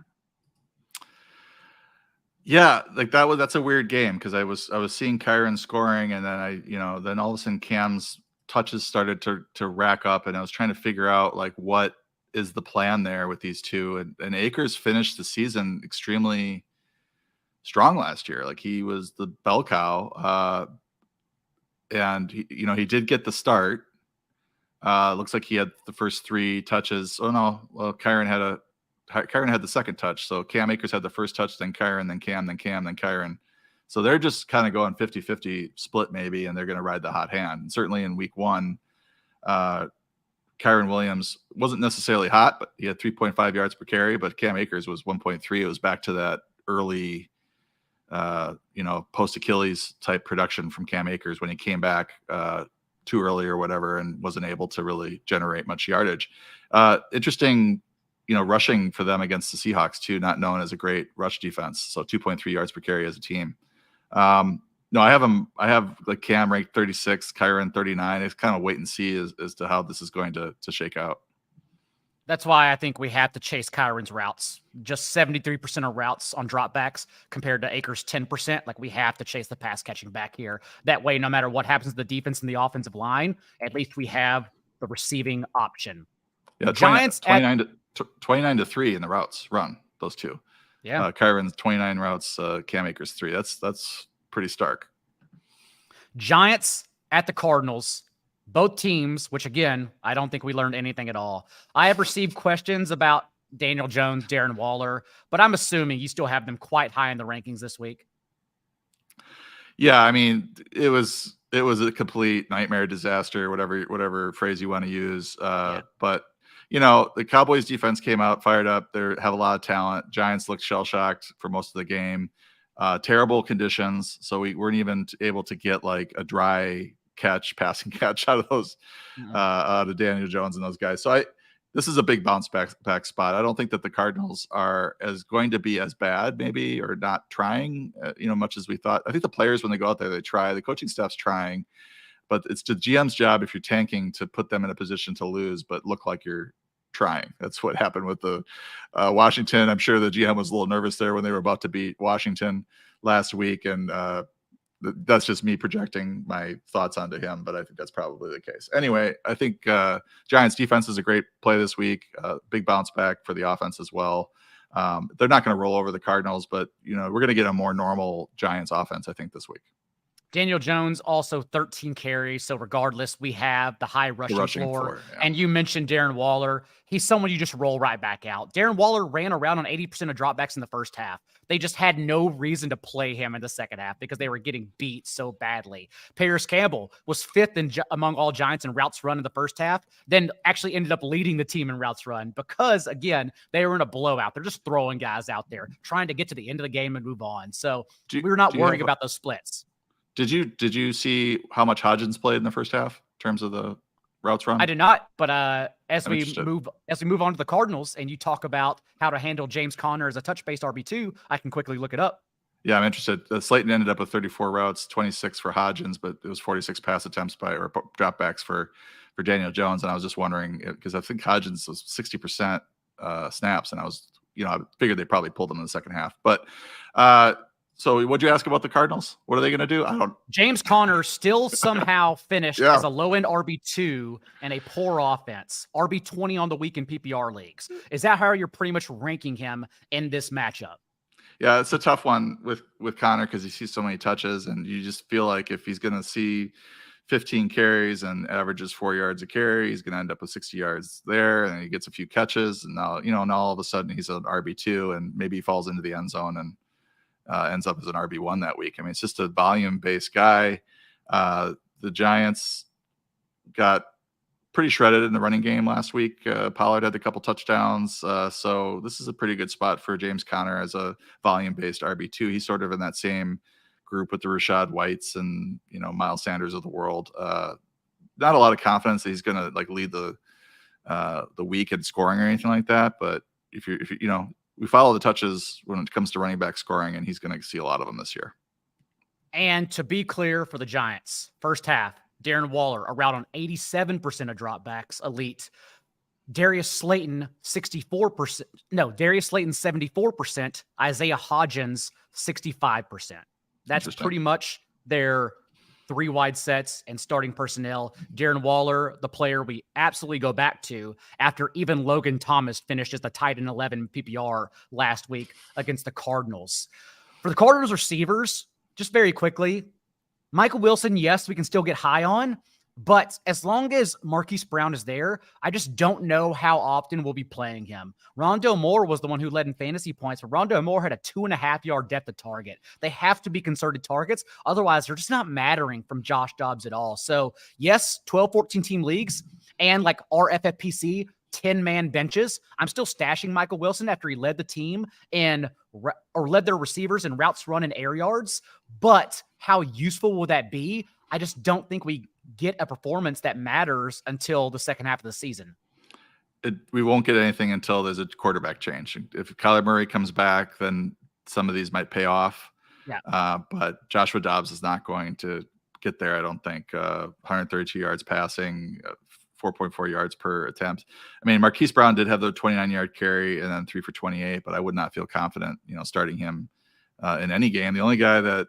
Yeah, like that's a weird game because I was seeing Kyren scoring, and then then all of a sudden Cam's touches started to rack up, and I was trying to figure out like what is the plan there with these two, and Akers finished the season extremely strong last year. Like he was the bell cow, and he did get the start. Looks like he had the first 3 touches. Oh no, well Kyren had the second touch. So Cam Akers had the first touch, then Kyren, then Cam, then Kyren. So they're just kind of going 50-50 split maybe, and they're going to ride the hot hand. And certainly in week 1, Kyren Williams wasn't necessarily hot, but he had 3.5 yards per carry, but Cam Akers was 1.3. It was back to that early, post Achilles type production from Cam Akers when he came back too early or whatever and wasn't able to really generate much yardage. Interesting, rushing for them against the Seahawks too, not known as a great rush defense. So 2.3 yards per carry as a team. No, I have like Cam ranked 36, Kyren 39. It's kind of wait and see as to how this is going to shake out. That's why I think we have to chase Kyron's routes. Just 73% of routes on dropbacks compared to Akers' 10%. Like, we have to chase the pass catching back here. That way, no matter what happens to the defense and the offensive line, at least we have the receiving option. Yeah, Giants 29 to 3 in the routes run, those two. Yeah. Kyron's 29 routes, Cam Akers 3. That's pretty stark. Giants at the Cardinals. Both teams, which again, I don't think we learned anything at all. I have received questions about Daniel Jones, Darren Waller, but I'm assuming you still have them quite high in the rankings this week. Yeah, I mean, it was a complete nightmare, disaster, whatever phrase you want to use. But the Cowboys defense came out fired up. They have a lot of talent. Giants looked shell shocked for most of the game. Terrible conditions, so we weren't even able to get like a dry passing catch out of those out of Daniel Jones and those guys. So this is a big bounce back spot. I don't think that the Cardinals are going to be as bad, maybe, or not trying, much as we thought. I think the players, when they go out there, they try. The coaching staff's trying, but it's the GM's job, if you're tanking, to put them in a position to lose, but look like you're trying. That's what happened with the Washington. I'm sure the GM was a little nervous there when they were about to beat Washington last week, and that's just me projecting my thoughts onto him, but I think that's probably the case. Anyway, I think Giants defense is a great play this week. Big bounce back for the offense as well. They're not going to roll over the Cardinals, but we're going to get a more normal Giants offense, I think, this week. Daniel Jones also 13 carries. So regardless, we have the high rushing floor. Yeah. And you mentioned Darren Waller. He's someone you just roll right back out. Darren Waller ran around on 80% of dropbacks in the first half. They just had no reason to play him in the second half because they were getting beat so badly. Paris Campbell was fifth among all Giants in routes run in the first half, then actually ended up leading the team in routes run because, again, they were in a blowout. They're just throwing guys out there, trying to get to the end of the game and move on. So we're not worrying about those splits. Did you see how much Hodgins played in the first half in terms of the routes run? I did not, but as we move on to the Cardinals and you talk about how to handle James Conner as a touch-based RB2, I can quickly look it up. Yeah, I'm interested. Slayton ended up with 34 routes, 26 for Hodgins, but it was 46 pass attempts or dropbacks for Daniel Jones, and I was just wondering because I think Hodgins was 60% snaps, and I figured they probably pulled them in the second half, but. So what'd you ask about the Cardinals? What are they going to do? James Conner still somehow finished as a low-end RB2 and a poor offense. RB20 on the week in PPR leagues. Is that how you're pretty much ranking him in this matchup? Yeah, it's a tough one with Conner because he sees so many touches, and you just feel like if he's going to see 15 carries and averages 4 yards a carry, he's going to end up with 60 yards there, and he gets a few catches, and now all of a sudden he's an RB2, and maybe he falls into the end zone and ends up as an RB1 that week. I mean, it's just a volume-based guy. The Giants got pretty shredded in the running game last week. Pollard had a couple touchdowns. So this is a pretty good spot for James Conner as a volume-based RB2. He's sort of in that same group with the Rachaad Whites and, Miles Sanders of the world. Not a lot of confidence that he's going to lead the week in scoring or anything like that. But if we follow the touches when it comes to running back scoring, and he's going to see a lot of them this year. And to be clear for the Giants, first half, Darren Waller around on 87% of dropbacks, elite. Darius Slayton, 64%. No, Darius Slayton, 74%. Isaiah Hodgins, 65%. That's pretty much their three wide sets and starting personnel. Darren Waller, the player we absolutely go back to after even Logan Thomas finished as the tight end 11 PPR last week against the Cardinals. For the Cardinals receivers, just very quickly, Michael Wilson, yes, we can still get high on, but as long as Marquise Brown is there, I just don't know how often we'll be playing him. Rondale Moore was the one who led in fantasy points, but Rondale Moore had a 2.5-yard depth of target. They have to be concerted targets. Otherwise, they're just not mattering from Josh Dobbs at all. So yes, 12, 14 team leagues and our FFPC 10-man benches. I'm still stashing Michael Wilson after he led the team or led their receivers in routes run and air yards. But how useful will that be? I just don't think we get a performance that matters until the second half of the season. We won't get anything until there's a quarterback change. If Kyler Murray comes back, then some of these might pay off. Yeah. But Joshua Dobbs is not going to get there, I don't think. 132 yards passing, 4.4 yards per attempt. I mean, Marquise Brown did have the 29-yard carry and then 3 for 28, but I would not feel confident, starting him in any game. The only guy that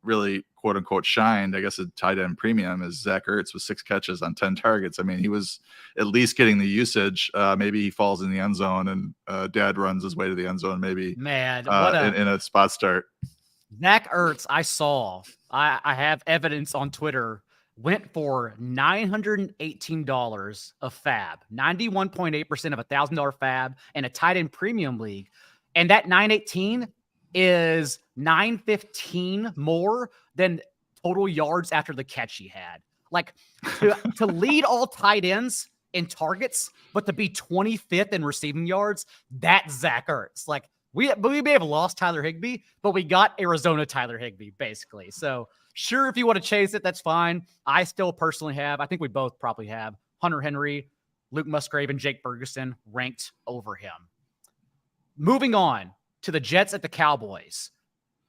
really quote unquote shined, I guess, a tight end premium is Zach Ertz with 6 catches on 10 targets. I mean, he was at least getting the usage. Maybe he falls in the end zone and dad runs his way to the end zone. Maybe in a spot start. Zach Ertz, I have evidence on Twitter, went for $918 of fab, 91.8% of $1,000 fab in a tight end premium league. And that 918 is 915 more than total yards after the catch he had. Like to lead all tight ends in targets, but to be 25th in receiving yards, that's Zach Ertz. Like we may have lost Tyler Higbee, but we got Arizona Tyler Higbee, basically. So sure, if you want to chase it, that's fine. I still personally have, I think we both probably have, Hunter Henry, Luke Musgrave, and Jake Ferguson ranked over him. Moving on to the Jets at the Cowboys.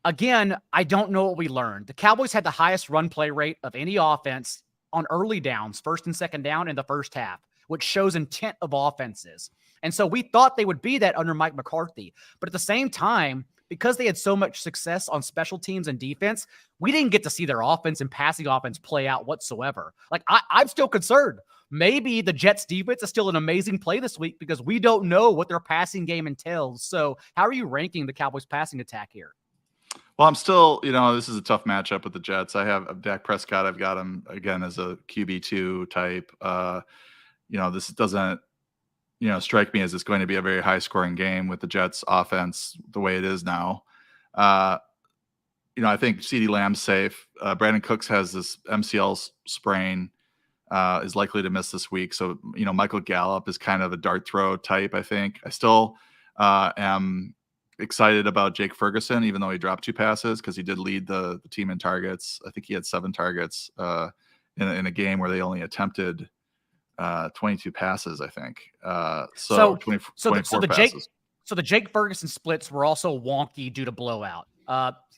Again, I don't know what we learned. The Cowboys had the highest run play rate of any offense on early downs, first and second down in the first half, which shows intent of offenses. And so we thought they would be that under Mike McCarthy. But at the same time, because they had so much success on special teams and defense, we didn't get to see their offense and passing offense play out whatsoever. Like, I'm still concerned. Maybe the Jets defense is still an amazing play this week because we don't know what their passing game entails. So how are you ranking the Cowboys passing attack here? Well, I'm still, this is a tough matchup with the Jets. I have Dak Prescott. I've got him again as a QB2 type. This doesn't, strike me as it's going to be a very high scoring game with the Jets offense the way it is now. I think CeeDee Lamb's safe. Brandon Cooks has this MCL sprain, is likely to miss this week. So, Michael Gallup is kind of a dart throw type, I think. I still am excited about Jake Ferguson, even though he dropped 2 passes, because he did lead the team in targets. I think he had 7 targets in a game where they only attempted 22 passes, I think. So 24 passes. So the Jake Ferguson splits were also wonky due to blowout.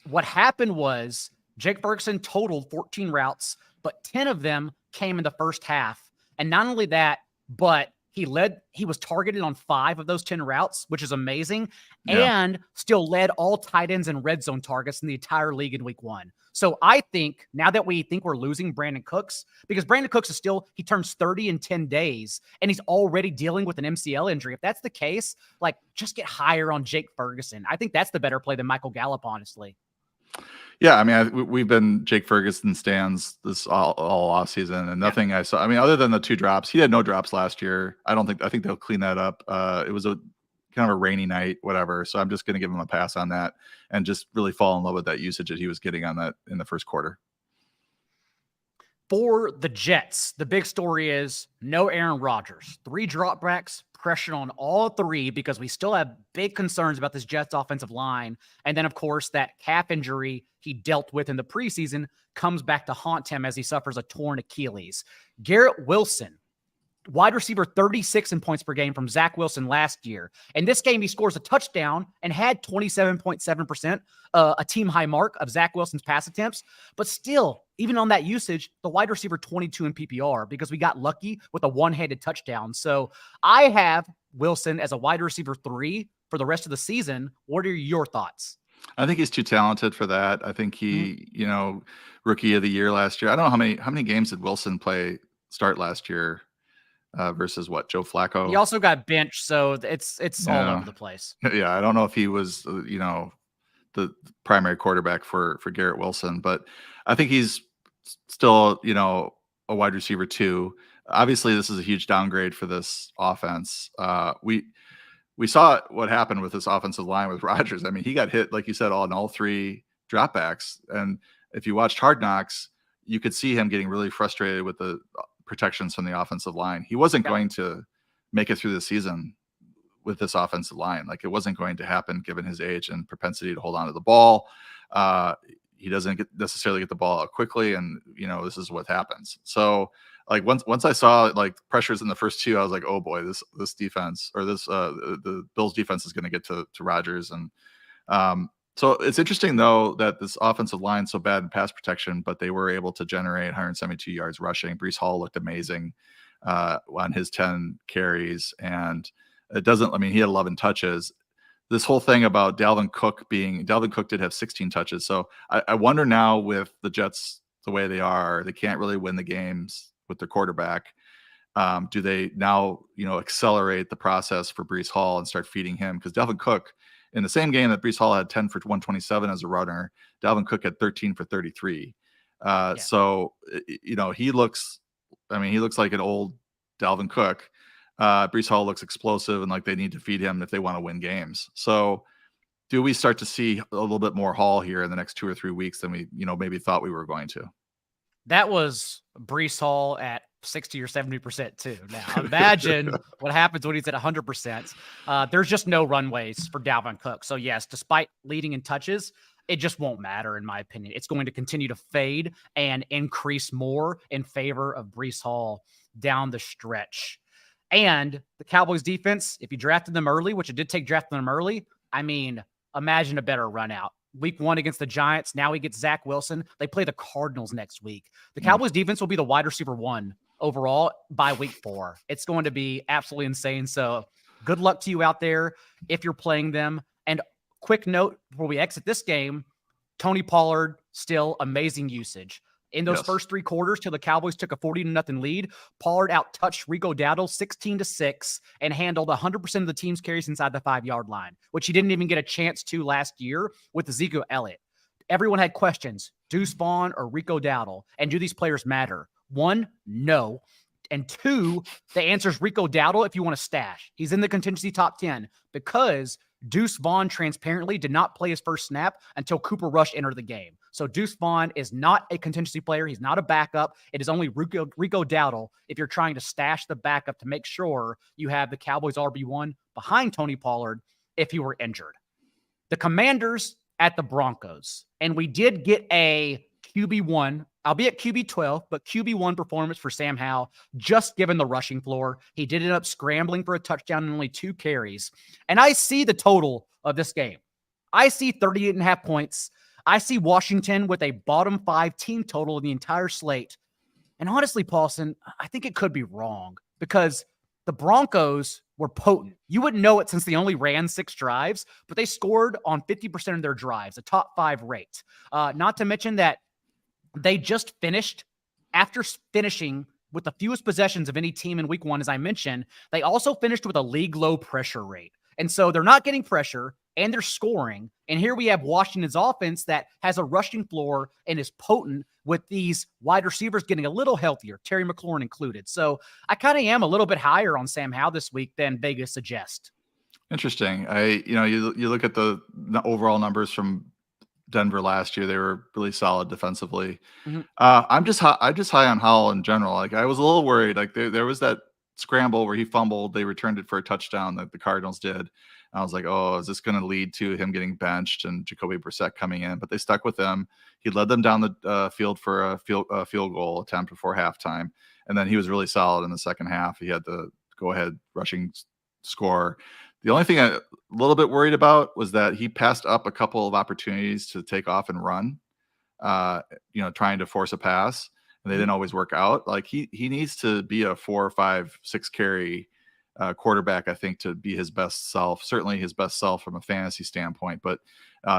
What happened was Jake Ferguson totaled 14 routes, but 10 of them came in the first half. And not only that, but he was targeted on 5 of those 10 routes, which is amazing, and still led all tight ends and red zone targets in the entire league in week 1. So I think now that we think we're losing Brandon Cooks, because Brandon Cooks he turns 30 in 10 days and he's already dealing with an MCL injury. If that's the case, like, just get higher on Jake Ferguson. I think that's the better play than Michael Gallup, honestly. Yeah, I mean, we've been Jake Ferguson stands this all off season, and nothing I saw. I mean, other than the 2 drops, he had no drops last year. I think they'll clean that up. It was a kind of a rainy night, whatever. So I'm just going to give him a pass on that and just really fall in love with that usage that he was getting on that in the first quarter. For the Jets, the big story is no Aaron Rodgers. 3 dropbacks, pressure on all 3 because we still have big concerns about this Jets offensive line. And then, of course, that calf injury he dealt with in the preseason comes back to haunt him as he suffers a torn Achilles. Garrett Wilson, wide receiver 36 in points per game from Zach Wilson last year. In this game, he scores a touchdown and had 27.7%, a team high mark of Zach Wilson's pass attempts. But still, even on that usage, the wide receiver 22 in PPR because we got lucky with a one-handed touchdown. So I have Wilson as a wide receiver 3 for the rest of the season. What are your thoughts? I think he's too talented for that. I think he, rookie of the year last year. I don't know how many games did Wilson start last year versus what, Joe Flacco? He also got benched, so it's all over the place. Yeah, I don't know if he was, the primary quarterback for Garrett Wilson, but I think he's still, a wide receiver 2. Obviously, this is a huge downgrade for this offense. We saw what happened with this offensive line with Rodgers. I mean, he got hit, like you said, on all 3 dropbacks. And if you watched Hard Knocks, you could see him getting really frustrated with the protections from the offensive line. He wasn't going to make it through the season with this offensive line. Like, it wasn't going to happen given his age and propensity to hold on to the ball. He doesn't necessarily get the ball out quickly. And, this is what happens. So, like, once I saw like pressures in the first 2, I was like, oh boy, this defense or the Bills defense is going to get to Rodgers. And so it's interesting though that this offensive line is so bad in pass protection, but they were able to generate 172 yards rushing. Breece Hall looked amazing. on his 10 carries. And it doesn't, I mean, he had 11 touches. This whole thing about Dalvin Cook did have 16 touches. So I wonder now with the Jets the way they are, they can't really win the games with their quarterback. Do they now, accelerate the process for Breece Hall and start feeding him? Because Dalvin Cook, in the same game that Breece Hall had 10 for 127 as a runner, Dalvin Cook had 13 for 33. So, he looks like an old Dalvin Cook. Breece Hall looks explosive and like they need to feed him if they want to win games. So do we start to see a little bit more Hall here in the next 2 or 3 weeks than we, maybe thought we were going to? That was Breece Hall at 60 or 70% too. Now imagine what happens when he's at 100%. There's just no runways for Dalvin Cook. So yes, despite leading in touches, it just won't matter in my opinion. It's going to continue to fade and increase more in favor of Breece Hall down the stretch. And the Cowboys defense, if you drafted them early, which it did take drafting them early, I mean, imagine a better run out. Week 1 against the Giants. Now he gets Zach Wilson. They play the Cardinals next week. The Cowboys defense will be the wide receiver 1 overall by week 4. It's going to be absolutely insane. So good luck to you out there if you're playing them. And quick note before we exit this game, Tony Pollard, still amazing usage. In those first 3 quarters till the Cowboys took a 40-0 lead, Pollard out-touched Rico Dowdle 16-6 and handled 100% of the team's carries inside the 5-yard line, which he didn't even get a chance to last year with Ezekiel Elliott. Everyone had questions, Deuce Vaughn or Rico Dowdle, and do these players matter? 1, no. And 2, the answer is Rico Dowdle if you want to stash. He's in the contingency top 10 because Deuce Vaughn transparently did not play his first snap until Cooper Rush entered the game. So Deuce Vaughn is not a contingency player. He's not a backup. It is only Rico Dowdle if you're trying to stash the backup to make sure you have the Cowboys RB1 behind Tony Pollard if he were injured. The Commanders at the Broncos. And we did get a QB1, albeit QB12, but QB1 performance for Sam Howell, just given the rushing floor. He did end up scrambling for a touchdown in only 2 carries. And I see the total of this game. I see 38.5 points. I see Washington with a bottom 5 team total in the entire slate. And honestly, Paulson, I think it could be wrong because the Broncos were potent. You wouldn't know it since they only ran 6 drives, but they scored on 50% of their drives, a top 5 rate. Not to mention that they just finished, after finishing with the fewest possessions of any team in week 1, as I mentioned, they also finished with a league low pressure rate. And so they're not getting pressure and they're scoring. And here we have Washington's offense that has a rushing floor and is potent with these wide receivers getting a little healthier, Terry McLaurin included. So I kind of am a little bit higher on Sam Howell this week than Vegas suggests. Interesting. You look at the overall numbers from Denver last year, they were really solid defensively. Mm-hmm. I'm just high on Howell in general. Like I was a little worried. Like there was that scramble where he fumbled. They returned it for a touchdown that the Cardinals did. I was like, oh, is this going to lead to him getting benched and Jacoby Brissett coming in? But they stuck with him. He led them down the field for a field goal attempt before halftime. And then he was really solid in the second half. He had the go-ahead rushing score. The only thing I'm a little bit worried about was that he passed up a couple of opportunities to take off and run, trying to force a pass, and they didn't always work out. Like he needs to be a 4, 5, 6 carry quarterback, I think, to be his best self, certainly his best self from a fantasy standpoint. But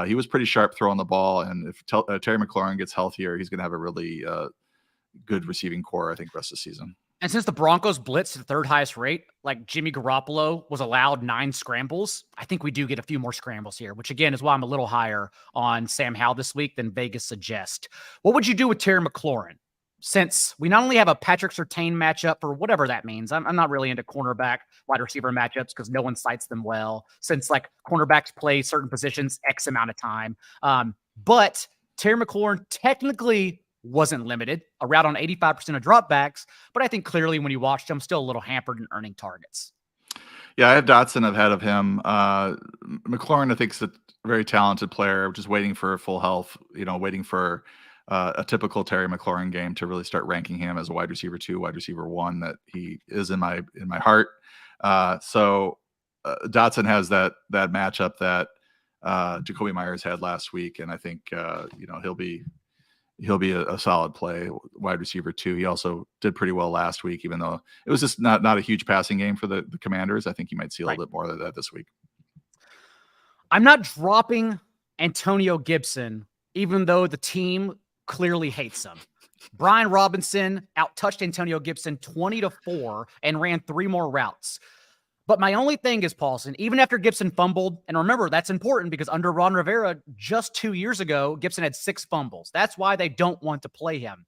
he was pretty sharp throwing the ball. And if Terry McLaurin gets healthier, he's going to have a really good receiving core, I think, rest of the season. And since the Broncos blitzed the 3rd highest rate, like Jimmy Garoppolo was allowed 9 scrambles, I think we do get a few more scrambles here, which again is why I'm a little higher on Sam Howell this week than Vegas suggests. What would you do with Terry McLaurin? Since we not only have a Patrick Surtain matchup for whatever that means, I'm not really into cornerback wide receiver matchups because no one cites them well, since like cornerbacks play certain positions X amount of time. But Terry McLaurin technically wasn't limited, a route on 85% of dropbacks, but I think clearly when you watched him, still a little hampered in earning targets. Yeah, I have Dotson ahead of him. McLaurin, I think, is a very talented player, just waiting for full health, waiting for a typical Terry McLaurin game to really start ranking him as a wide receiver 2, wide receiver 1 that he is in my heart. So Dotson has that matchup that Jacoby Myers had last week, and I think he'll be he'll be a solid play, wide receiver 2. He also did pretty well last week, even though it was just not a huge passing game for the Commanders. I think you might see a little bit more of that this week. I'm not dropping Antonio Gibson, even though the team clearly hates him. Brian Robinson out-touched Antonio Gibson 20-4 and ran 3 more routes. But my only thing is, Paulson, even after Gibson fumbled, and remember, that's important because under Ron Rivera, just 2 years ago, Gibson had 6 fumbles. That's why they don't want to play him.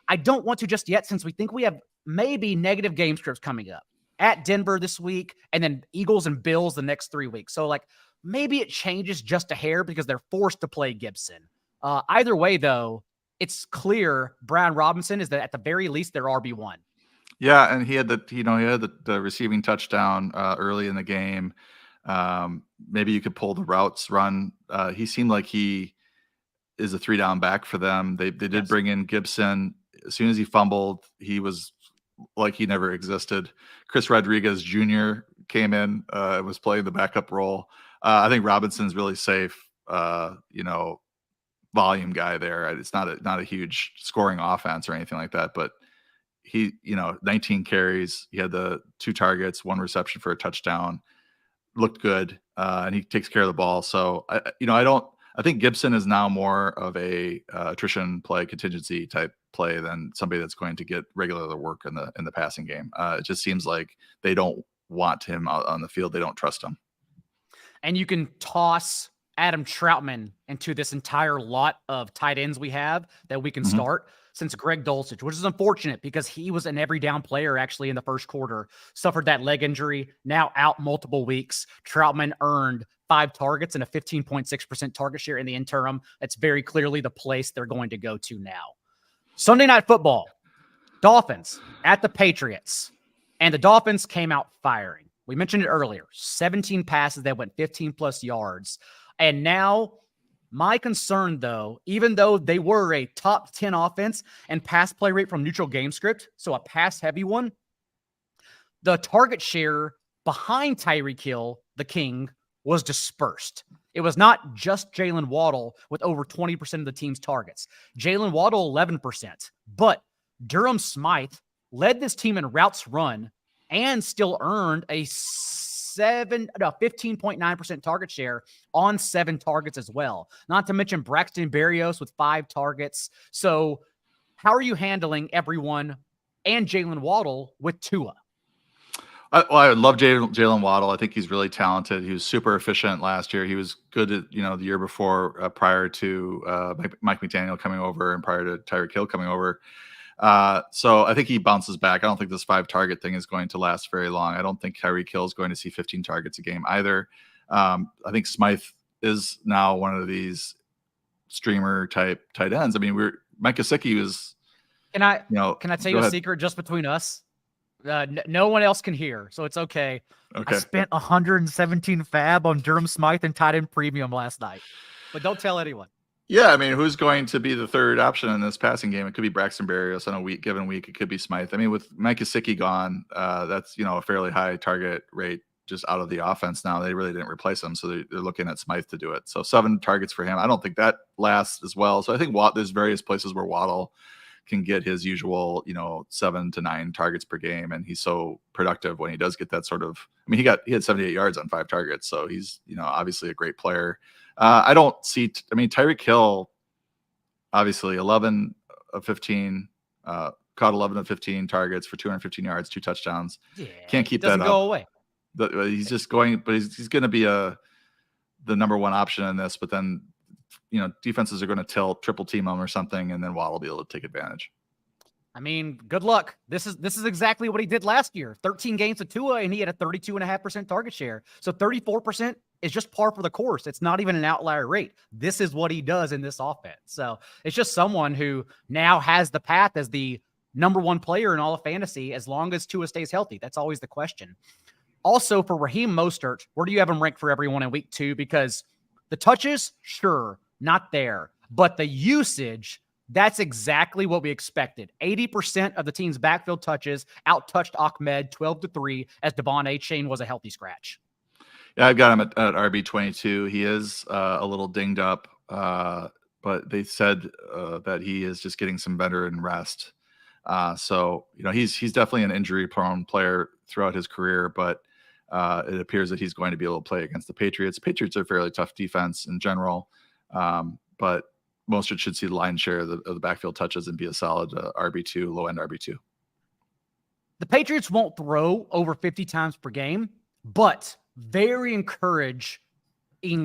I don't want to just yet, since we think we have maybe negative game scripts coming up. At Denver this week, and then Eagles and Bills the next 3 weeks. So, maybe it changes just a hair because they're forced to play Gibson. Either way, though, it's clear Brian Robinson is that at the very least their RB1. Yeah, and he had the receiving touchdown early in the game. Maybe you could pull the routes run. He seemed like he is a 3-down back for them. They did bring in Gibson. As soon as he fumbled, he was like he never existed. Chris Rodriguez Jr. came in, was playing the backup role. I think Robinson's really safe. Volume guy there. It's not a huge scoring offense or anything like that, but he, 19 carries. He had the 2 targets, 1 reception for a touchdown. Looked good, and he takes care of the ball. So I think Gibson is now more of a attrition play, contingency type play than somebody that's going to get regular work in the passing game. It just seems like they don't want him out on the field. They don't trust him. And you can toss Adam Troutman into this entire lot of tight ends we have that we can start since Greg Dulcich, which is unfortunate because he was an every down player actually in the first quarter, suffered that leg injury, now out multiple weeks. Troutman earned 5 targets and a 15.6% target share in the interim. That's very clearly the place they're going to go to now. Sunday Night Football, Dolphins at the Patriots, and the Dolphins came out firing. We mentioned it earlier, 17 passes that went 15 plus yards. And now my concern, though, even though they were a top 10 offense and pass play rate from neutral game script, so a pass heavy one, the target share behind Tyreek Hill, the king, was dispersed. It was not just Jalen Waddle with over 20% of the team's targets. Jalen Waddle, 11%. But Durham Smythe led this team in routes run and still earned a 15.9% target share on 7 targets as well. Not to mention Braxton Berrios with 5 targets. So how are you handling everyone and Jalen Waddle with Tua? I love Jalen Waddle. I think he's really talented. He was super efficient last year. He was good at, the year before, prior to Mike McDaniel coming over and prior to Tyreek Hill coming over. So I think he bounces back. I don't think this 5 target thing is going to last very long. I don't think Tyreek Hill is going to see 15 targets a game either. I think Smythe is now one of these streamer type tight ends. I mean, Mike Gesicki was. Can I tell you a secret just between us? No one else can hear, so it's okay. I spent 117 fab on Durham Smythe and tight end premium last night, but don't tell anyone. Yeah, I mean, who's going to be the third option in this passing game? It could be Braxton Berrios on a given week. It could be Smythe. I mean, with Mike Gesicki gone, that's a fairly high target rate just out of the offense now. They really didn't replace him, so they're looking at Smythe to do it. So 7 targets for him. I don't think that lasts as well. So I think there's various places where Waddle can get his usual, 7 to 9 targets per game, and he's so productive when he does get that sort of. I mean, he had 78 yards on 5 targets, so he's obviously a great player. I don't see. Tyreek Hill, obviously 11 of 15, caught 11 of 15 targets for 215 yards, 2 touchdowns. Yeah, can't keep that up. Go away. He's just going, but he's going to be the number 1 option in this. But then, defenses are going to triple team him or something, and then Waddle will be able to take advantage. I mean, good luck. This is exactly what he did last year. 13 games with Tua, and he had a 32.5% target share. So 34% is just par for the course. It's not even an outlier rate. This is what he does in this offense. So it's just someone who now has the path as the number 1 player in all of fantasy as long as Tua stays healthy. That's always the question. Also, for Raheem Mostert, where do you have him ranked for everyone in week 2? Because the touches, sure, not there. But the usage, that's exactly what we expected. 80% of the team's backfield touches out-touched Ahmed 12-3 as Devon Achane was a healthy scratch. Yeah, I've got him at RB22. He is a little dinged up. but they said that he is just getting some veteran rest. So, he's definitely an injury-prone player throughout his career, but it appears that he's going to be able to play against the Patriots. Patriots are a fairly tough defense in general, but Mostert should see the lion's share of the backfield touches and be a solid RB2, low-end RB2. The Patriots won't throw over 50 times per game, but very encouraging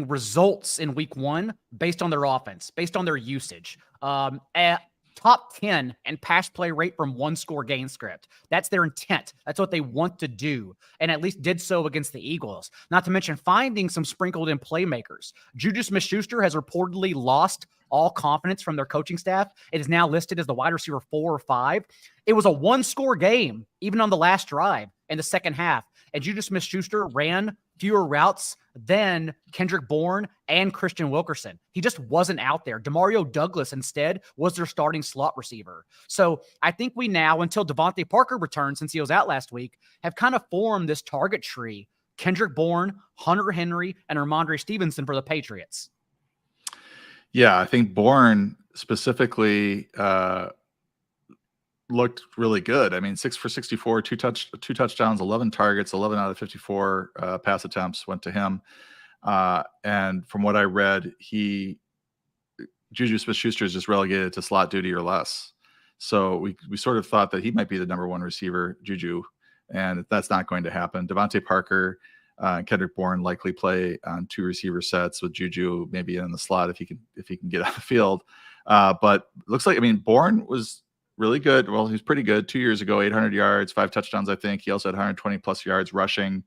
results in week 1 based on their offense, based on their usage. At top 10 in pass play rate from one-score game script. That's their intent. That's what they want to do, and at least did so against the Eagles. Not to mention finding some sprinkled in playmakers. Juju Smith-Schuster has reportedly lost all confidence from their coaching staff. It is now listed as the wide receiver 4 or 5. It was a one-score game, even on the last drive in the second half, and Juju Smith-Schuster ran fewer routes than Kendrick Bourne and Christian Wilkerson. He just wasn't out there. Demario Douglas instead was their starting slot receiver. So I think we now, until Devontae Parker returns, since he was out last week, have kind of formed this target tree. Kendrick Bourne, Hunter Henry, and Ramondre Stevenson for the Patriots. Yeah, I think Bourne specifically looked really good. I mean, 6 for 64, two touchdowns, 11 targets, 11 out of 54 pass attempts went to him. And from what I read, Juju Smith-Schuster is just relegated to slot duty or less. So we sort of thought that he might be the number 1 receiver, Juju, and that's not going to happen. Devontae Parker and Kendrick Bourne likely play on 2 receiver sets with Juju maybe in the slot if he can get on the field. But it looks like, Bourne was really good. Well, he was pretty good 2 years ago, 800 yards, 5 touchdowns, I think. He also had 120 plus yards rushing.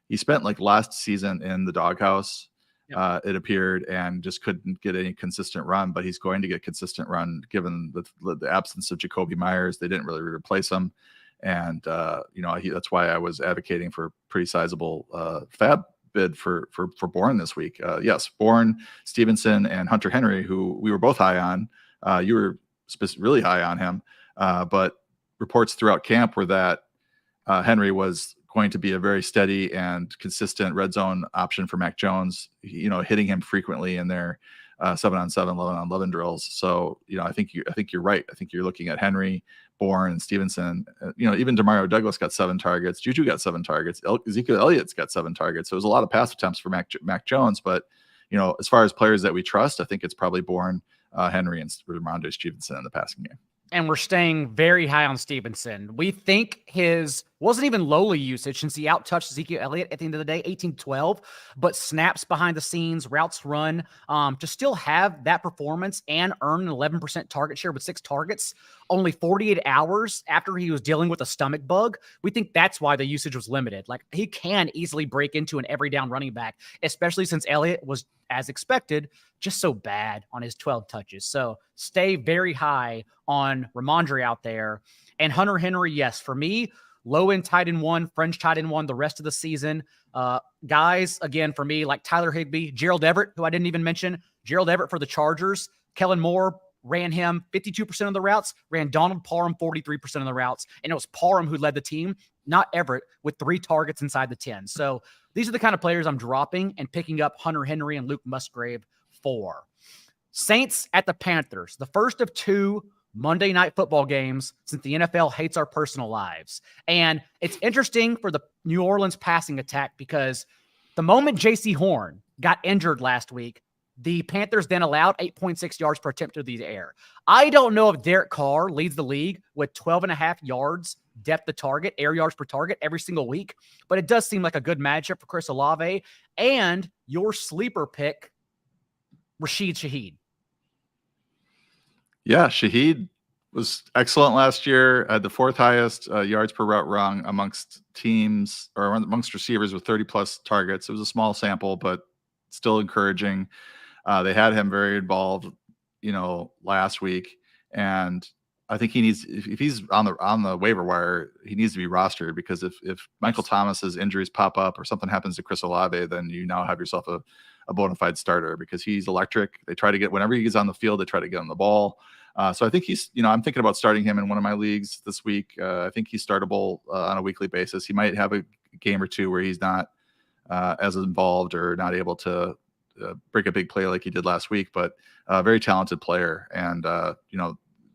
He spent last season in the doghouse, it appeared, and just couldn't get any consistent run, but he's going to get consistent run given the absence of Jacoby Myers. They didn't really replace him. And, that's why I was advocating for a pretty sizable fab bid for Bourne this week. Yes, Bourne, Stevenson, and Hunter Henry, who we were both high on. You were really high on him. But reports throughout camp were that Henry was going to be a very steady and consistent red zone option for Mac Jones, hitting him frequently in their 7-on-7, 11-on-11 drills. So, I think you're right. I think you're looking at Henry, Bourne, and Stevenson. Even Demario Douglas got 7 targets. Juju got 7 targets. Ezekiel Elliott's got 7 targets. So it was a lot of pass attempts for Mac Jones. But, as far as players that we trust, I think it's probably Bourne, Henry, and Ramondre Stevenson in the passing game. And we're staying very high on Stevenson. We think his wasn't even lowly usage since he out-touched Ezekiel Elliott at the end of the day, 18-12, but snaps behind the scenes, routes run, to still have that performance and earn an 11% target share with 6 targets only 48 hours after he was dealing with a stomach bug. We think that's why the usage was limited. He can easily break into an every down running back, especially since Elliott was, as expected, just so bad on his 12 touches. So stay very high on Ramondre out there. And Hunter Henry, yes, for me, low-end tight end 1, fringe tight end 1 the rest of the season. Guys, again, for me, like Tyler Higbee, Gerald Everett, who I didn't even mention, Gerald Everett for the Chargers. Kellen Moore ran him 52% of the routes, ran Donald Parham 43% of the routes, and it was Parham who led the team, not Everett, with 3 targets inside the 10. So these are the kind of players I'm dropping and picking up Hunter Henry and Luke Musgrave for. Saints at the Panthers, the first of 2 Monday night football games since the NFL hates our personal lives. And it's interesting for the New Orleans passing attack because the moment J.C. Horn got injured last week, the Panthers then allowed 8.6 yards per attempt through the air. I don't know if Derek Carr leads the league with 12.5 yards depth of target, air yards per target every single week, but it does seem like a good matchup for Chris Olave and your sleeper pick, Rashid Shaheed. Yeah, Shaheed was excellent last year. Had the 4th highest yards per route run amongst teams or amongst receivers with 30-plus targets. It was a small sample, but still encouraging. They had him very involved, last week, and I think he needs, if he's on the waiver wire, he needs to be rostered because if Michael Thomas's injuries pop up or something happens to Chris Olave, then you now have yourself a bona fide starter because he's electric. They try to get, whenever he's on the field, they try to get him the ball. So I think he's, I'm thinking about starting him in one of my leagues this week. I think he's startable on a weekly basis. He might have a game or two where he's not as involved or not able to break a big play like he did last week, but a very talented player. And,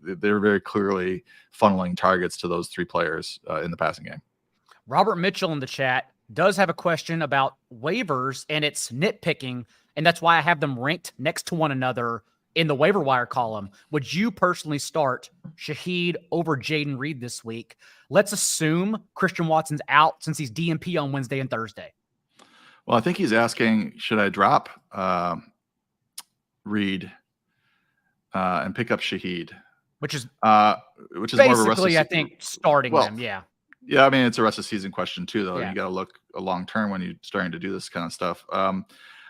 they're very clearly funneling targets to those 3 players in the passing game. Robert Mitchell in the chat does have a question about waivers, and it's nitpicking, and that's why I have them ranked next to one another in the waiver wire column. Would you personally start Shaheed over Jayden Reed this week? Let's assume Christian Watson's out since he's DNP on Wednesday and Thursday. Well, I think he's asking, should I drop Reed and pick up Shaheed? Which is more of a rest of I think, starting them, yeah. Yeah, I mean, it's a rest of season question too, though. Yeah. You got to look long term when you're starting to do this kind of stuff.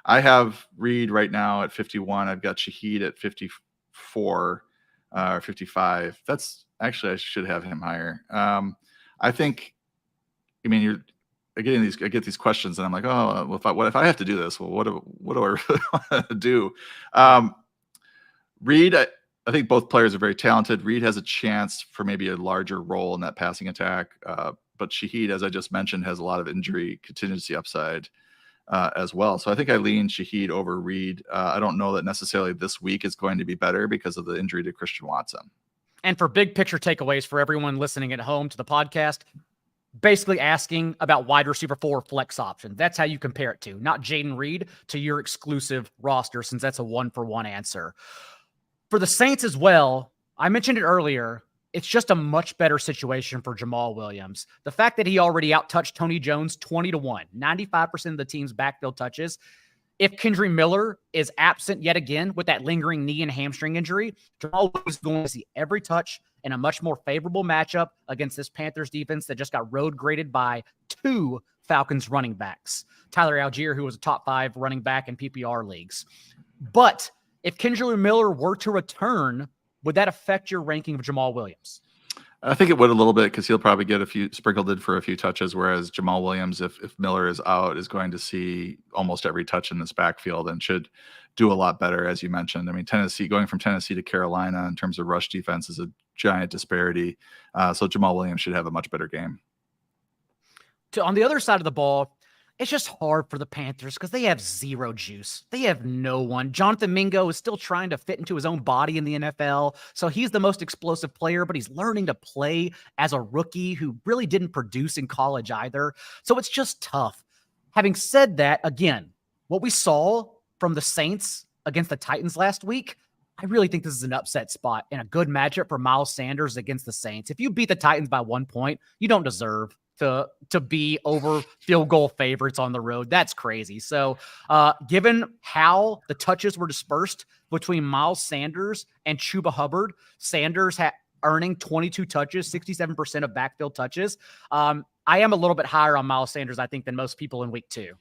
I have Reed right now at 51. I've got Shaheed at 54 or 55. That's actually, I should have him higher. I think, I mean, I get these questions, and I'm like, oh, well, what if I have to do this? Well, what do I really want to do? Reed, I think both players are very talented. Reed has a chance for maybe a larger role in that passing attack. But Shaheed, as I just mentioned, has a lot of injury contingency upside as well. So I think I lean Shaheed over Reed. I don't know that necessarily this week is going to be better because of the injury to Christian Watson. And for big picture takeaways for everyone listening at home to the podcast, basically asking about wide receiver 4 flex option. That's how you compare it to, not Jayden Reed, to your exclusive roster, since that's a 1-for-1 answer. For the Saints as well, I mentioned it earlier, it's just a much better situation for Jamaal Williams. The fact that he already out-touched Tony Jones 20-1, 95% of the team's backfield touches. If Kendre Miller is absent yet again with that lingering knee and hamstring injury, Jamaal Williams is going to see every touch in a much more favorable matchup against this Panthers defense that just got road graded by 2 Falcons running backs. Tyler Allgeier, who was a top 5 running back in PPR leagues. But if Kendre Miller were to return, would that affect your ranking of Jamaal Williams? I think it would a little bit, because he'll probably get sprinkled in for a few touches, whereas Jamaal Williams, if Miller is out, is going to see almost every touch in this backfield and should do a lot better, as you mentioned. I mean, going from Tennessee to Carolina in terms of rush defense is a giant disparity. So Jamaal Williams should have a much better game. On the other side of the ball, it's just hard for the Panthers because they have zero juice. They have no one. Jonathan Mingo is still trying to fit into his own body in the NFL. So he's the most explosive player, but he's learning to play as a rookie who really didn't produce in college either. So it's just tough. Having said that, again, what we saw from the Saints against the Titans last week, I really think this is an upset spot and a good matchup for Miles Sanders against the Saints. If you beat the Titans by 1 point, you don't deserve to be over field goal favorites on the road. That's crazy. So given how the touches were dispersed between Miles Sanders and Chuba Hubbard, Sanders earning 22 touches, 67% of backfield touches. I am a little bit higher on Miles Sanders, I think, than most people in week 2.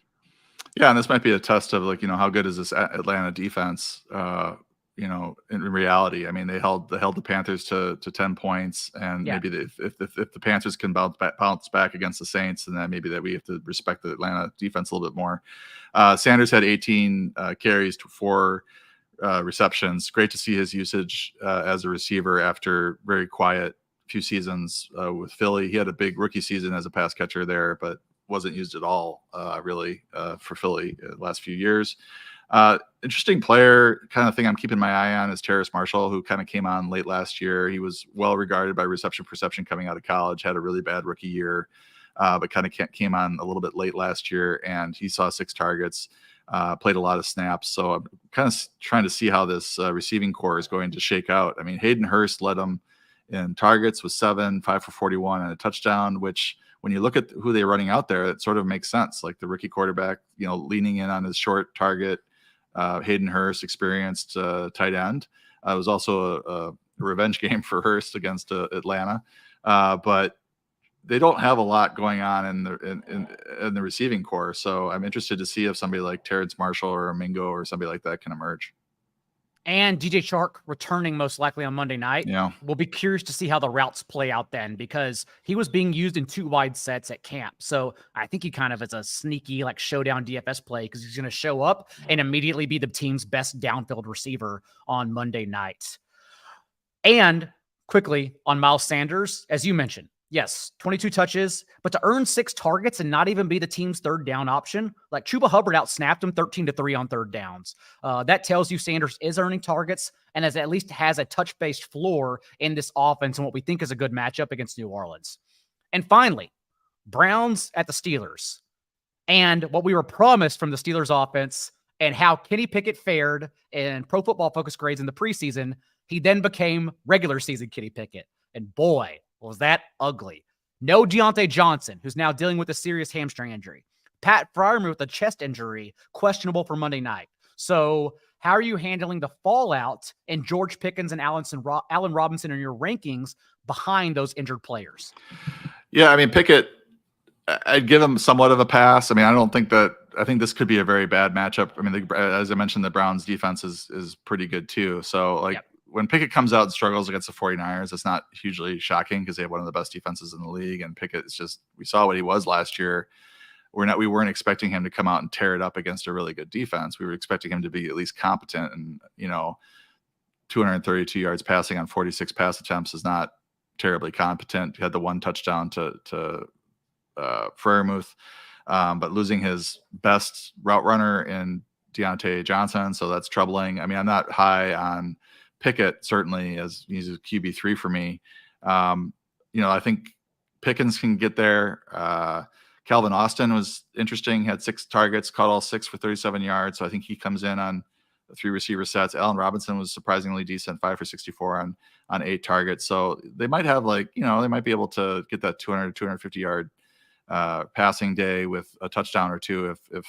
Yeah, and this might be a test of, like, how good is this Atlanta defense? In reality, I mean, they held the Panthers to 10 points, and maybe if the Panthers can bounce back against the Saints, and then maybe that we have to respect the Atlanta defense a little bit more. Sanders had 18 carries to 4 receptions. Great to see his usage as a receiver after very quiet few seasons with Philly. He had a big rookie season as a pass catcher there, but wasn't used at all really for Philly the last few years. Interesting player kind of thing I'm keeping my eye on is Terrace Marshall, who kind of came on late last year. He was well regarded by reception perception coming out of college, had a really bad rookie year, but kind of came on a little bit late last year, and he saw 6 targets, played a lot of snaps. So I'm kind of trying to see how this receiving core is going to shake out. I mean, Hayden Hurst led them in targets with 7, 5 for 41 and a touchdown, which when you look at who they're running out there, it sort of makes sense. Like the rookie quarterback, leaning in on his short target, Hayden Hurst, experienced tight end. It was also a revenge game for Hurst against Atlanta, but they don't have a lot going on in the receiving core. So I'm interested to see if somebody like Terrence Marshall or Mingo or somebody like that can emerge. And DJ Chark returning most likely on Monday night. Yeah. We'll be curious to see how the routes play out then, because he was being used in 2 wide sets at camp. So I think he kind of is a sneaky showdown DFS play, because he's going to show up and immediately be the team's best downfield receiver on Monday night. And quickly on Miles Sanders, as you mentioned, Yes, 22 touches, but to earn 6 targets and not even be the team's third down option, like Chuba Hubbard outsnapped him 13-3 on third downs. That tells you Sanders is earning targets and at least has a touch-based floor in this offense and what we think is a good matchup against New Orleans. And finally, Browns at the Steelers. And what we were promised from the Steelers offense and how Kenny Pickett fared in Pro Football Focus grades in the preseason, he then became regular season Kenny Pickett. And boy, was that ugly. No Deontay Johnson, who's now dealing with a serious hamstring injury. Pat Freiermuth with a chest injury, questionable for Monday night. So how are you handling the fallout in George Pickens and Allen Robinson in your rankings behind those injured players? Yeah, I mean, Pickett, I'd give him somewhat of a pass. I mean, I think this could be a very bad matchup. I mean, as I mentioned, the Browns defense is pretty good too. So like, yep. When Pickett comes out and struggles against the 49ers, it's not hugely shocking because they have one of the best defenses in the league. And Pickett is just, we saw what he was last year. We weren't expecting him to come out and tear it up against a really good defense. We were expecting him to be at least competent, and 232 yards passing on 46 pass attempts is not terribly competent. He had the one touchdown to Freiermuth, but losing his best route runner in Deontay Johnson, so that's troubling. I mean, I'm not high on Pickett, certainly, as he's a QB3 for me. I think Pickens can get there. Calvin Austin was interesting, had 6 targets, caught all 6 for 37 yards. So I think he comes in on 3 receiver sets. Allen Robinson was surprisingly decent, 5 for 64 on 8 targets. So they might have they might be able to get that 200 250 yard passing day with a touchdown or two if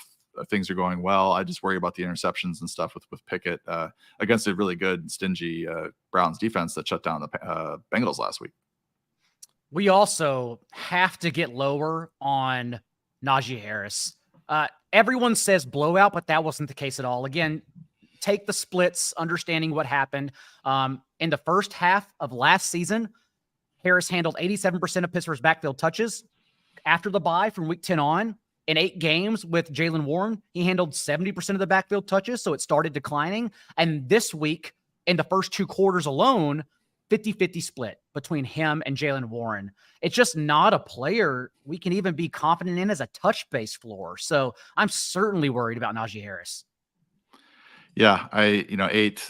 things are going well. I just worry about the interceptions and stuff with Pickett against a really good, stingy Browns defense that shut down the Bengals last week. We also have to get lower on Najee Harris. Everyone says blowout, but that wasn't the case at all. Again, take the splits, understanding what happened. In the first half of last season, Harris handled 87% of Pittsburgh's backfield touches. After the bye from week 10 on, in 8 games with Jaylen Warren, he handled 70% of the backfield touches, so it started declining. And this week, in the first 2 quarters alone, 50-50 split between him and Jaylen Warren. It's just not a player we can even be confident in as a touch-based floor. So I'm certainly worried about Najee Harris. Yeah, 8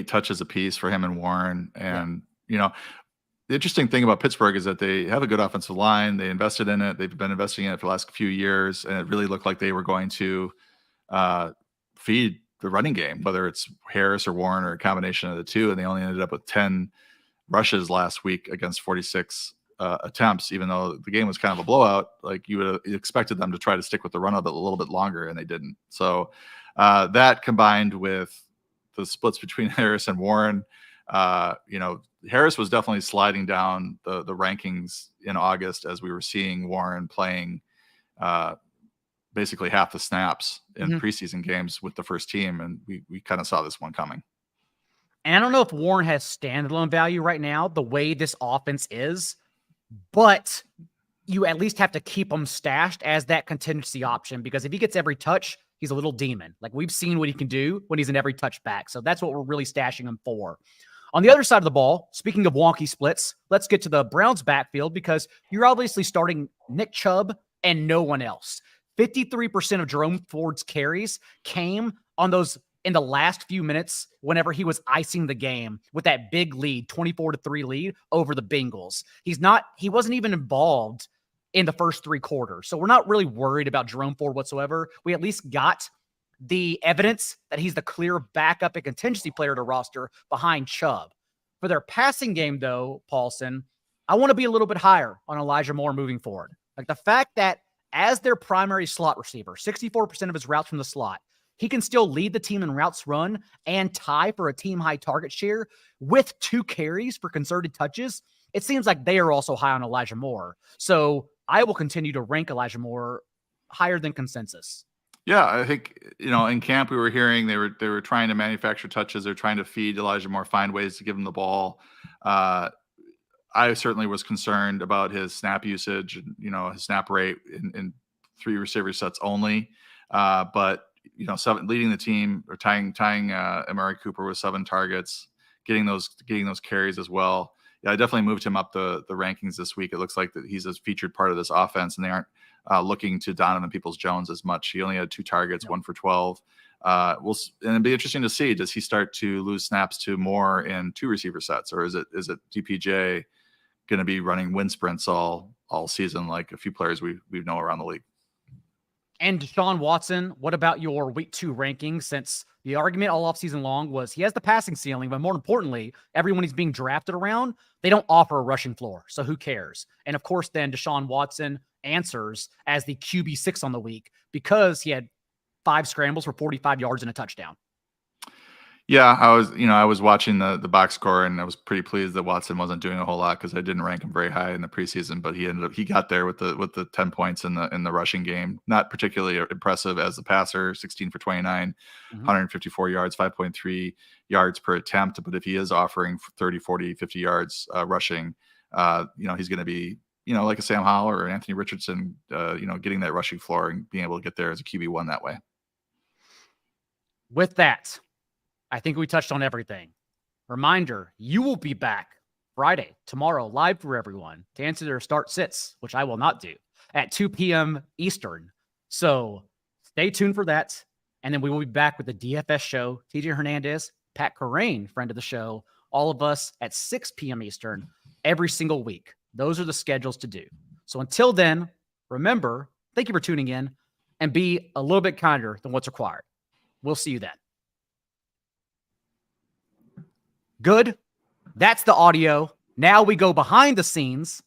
touches apiece for him and Warren. And, the interesting thing about Pittsburgh is that they have a good offensive line. They invested in it. They've been investing in it for the last few years, and it really looked like they were going to feed the running game, whether it's Harris or Warren or a combination of the two. And they only ended up with 10 rushes last week against 46 attempts, even though the game was kind of a blowout. Like you would have expected them to try to stick with the run of it a little bit longer, and they didn't. So that combined with the splits between Harris and Warren, Harris was definitely sliding down the rankings in August as we were seeing Warren playing basically half the snaps in preseason games with the first team. And we kind of saw this one coming. And I don't know if Warren has standalone value right now, the way this offense is, but you at least have to keep him stashed as that contingency option, because if he gets every touch, he's a little demon. Like we've seen what he can do when he's in every touchback. So that's what we're really stashing him for. On the other side of the ball, speaking of wonky splits, let's get to the Browns backfield, because you're obviously starting Nick Chubb and no one else. 53% of Jerome Ford's carries came on those in the last few minutes whenever he was icing the game with that big lead, 24-3 lead over the Bengals. He wasn't even involved in the first 3 quarters. So we're not really worried about Jerome Ford whatsoever. We at least got the evidence that he's the clear backup and contingency player to roster behind Chubb. For their passing game, though, Paulson, I want to be a little bit higher on Elijah Moore moving forward. Like the fact that as their primary slot receiver, 64% of his routes from the slot, he can still lead the team in routes run and tie for a team-high target share with 2 carries for concerted touches. It seems like they are also high on Elijah Moore. So I will continue to rank Elijah Moore higher than consensus. Yeah, I think, in camp we were hearing they were trying to manufacture touches. They're trying to feed Elijah Moore, find ways to give him the ball. I certainly was concerned about his snap usage and, his snap rate in 3 receiver sets only. But, 7 leading the team or tying Amari Cooper with 7 targets, getting those carries as well. I definitely moved him up the rankings this week. It looks like that he's a featured part of this offense, and they aren't looking to Donovan Peoples-Jones as much. He only had 2 targets, 1 for 12. And it'd be interesting to see, does he start to lose snaps to more in 2 receiver sets, or is it DPJ going to be running wind sprints all season like a few players we know around the league? And Deshaun Watson, what about your week 2 rankings? Since the argument all offseason long was he has the passing ceiling, but more importantly, everyone he's being drafted around, they don't offer a rushing floor. So who cares? And of course, then Deshaun Watson answers as the QB6 on the week because he had 5 scrambles for 45 yards and a touchdown. Yeah, I was watching the box score, and I was pretty pleased that Watson wasn't doing a whole lot because I didn't rank him very high in the preseason, but he got there with the 10 points in the rushing game. Not particularly impressive as the passer, 16 for 29, 154 yards, 5.3 yards per attempt. But if he is offering 30, 40, 50 yards rushing, he's going to be, like a Sam Howell or Anthony Richardson, getting that rushing floor and being able to get there as a QB1 that way. With that, I think we touched on everything. Reminder, you will be back Friday, tomorrow, live for everyone to answer their start sits, which I will not do, at 2 p.m. Eastern. So stay tuned for that. And then we will be back with the DFS show. TJ Hernandez, Pat Corain, friend of the show, all of us at 6 p.m. Eastern every single week. Those are the schedules to do. So until then, remember, thank you for tuning in and be a little bit kinder than what's required. We'll see you then. Good. That's the audio. Now we go behind the scenes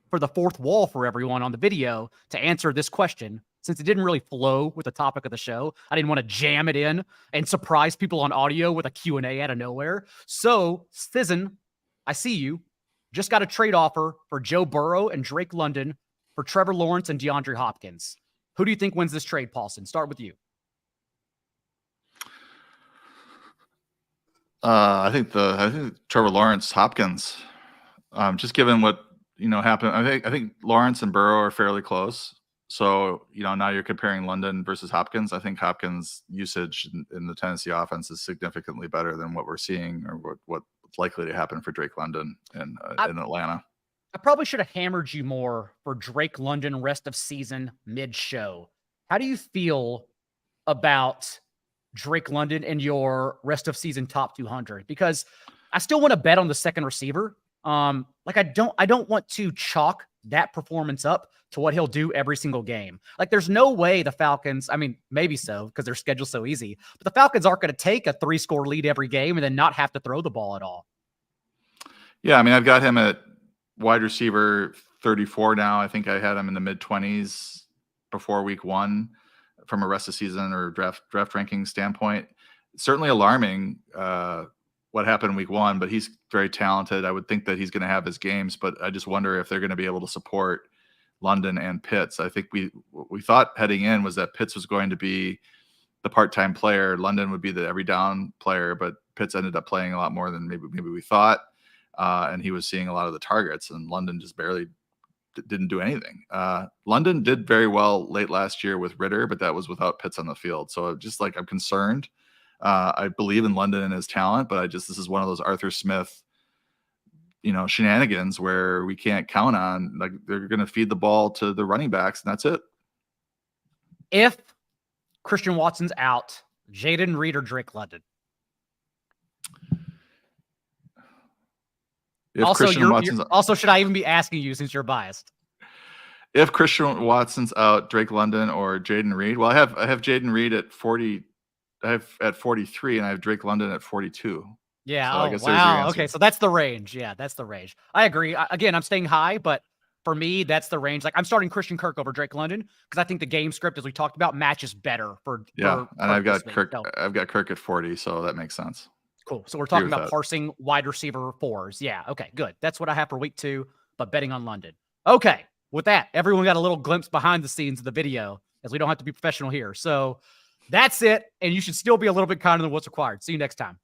for the fourth wall for everyone on the video to answer this question. Since it didn't really flow with the topic of the show, I didn't want to jam it in and surprise people on audio with a Q&A out of nowhere. So, Citizen, I see you. Just got a trade offer for Joe Burrow and Drake London for Trevor Lawrence and DeAndre Hopkins. Who do you think wins this trade, Paulson? Start with you. I think Trevor Lawrence, Hopkins. Just given what happened, I think Lawrence and Burrow are fairly close. So now you're comparing London versus Hopkins. I think Hopkins' usage in the Tennessee offense is significantly better than what we're seeing or what's likely to happen for Drake London in Atlanta. I probably should have hammered you more for Drake London rest of season mid-show. How do you feel about Drake London in your rest of season top 200? Because I still want to bet on the second receiver. I don't want to chalk that performance up to what he'll do every single game. Like, there's no way the Falcons, I mean, maybe so because their schedule's so easy, but the Falcons aren't going to take a 3-score lead every game and then not have to throw the ball at all. Yeah, I mean, I've got him at wide receiver 34 now. I think I had him in the mid-20s before week 1. From a rest of season or draft ranking standpoint. Certainly alarming what happened in week 1, but he's very talented. I would think that he's going to have his games, but I just wonder if they're going to be able to support London and Pitts. I think what we thought heading in was that Pitts was going to be the part-time player. London would be the every down player, but Pitts ended up playing a lot more than maybe we thought. And he was seeing a lot of the targets, and London just barely didn't do anything. London did very well late last year with Ritter, but that was without Pitts on the field. So I'm concerned. I believe in London and his talent, but this is one of those Arthur Smith, shenanigans where we can't count on, like, they're going to feed the ball to the running backs and that's it. If Christian Watson's out, Jaden Reed or Drake London? Also, should I even be asking you since you're biased? If Christian Watson's out, Drake London or Jaden Reed? Well, I have Jaden Reed at 40. I have at 43, and I have Drake London at 42. Yeah. So I guess wow. Okay, so that's the range. Yeah, that's the range. I agree. Again, I'm staying high, but for me, that's the range. Like, I'm starting Christian Kirk over Drake London because I think the game script, as we talked about, matches better for. Yeah, for and I've got Kirk. So. I've got Kirk at 40, so that makes sense. Cool. So we're talking about parsing wide receiver 4s. Yeah. Okay, good. That's what I have for week 2, but betting on London. Okay. With that, everyone got a little glimpse behind the scenes of the video, as we don't have to be professional here. So that's it. And you should still be a little bit kinder than what's required. See you next time.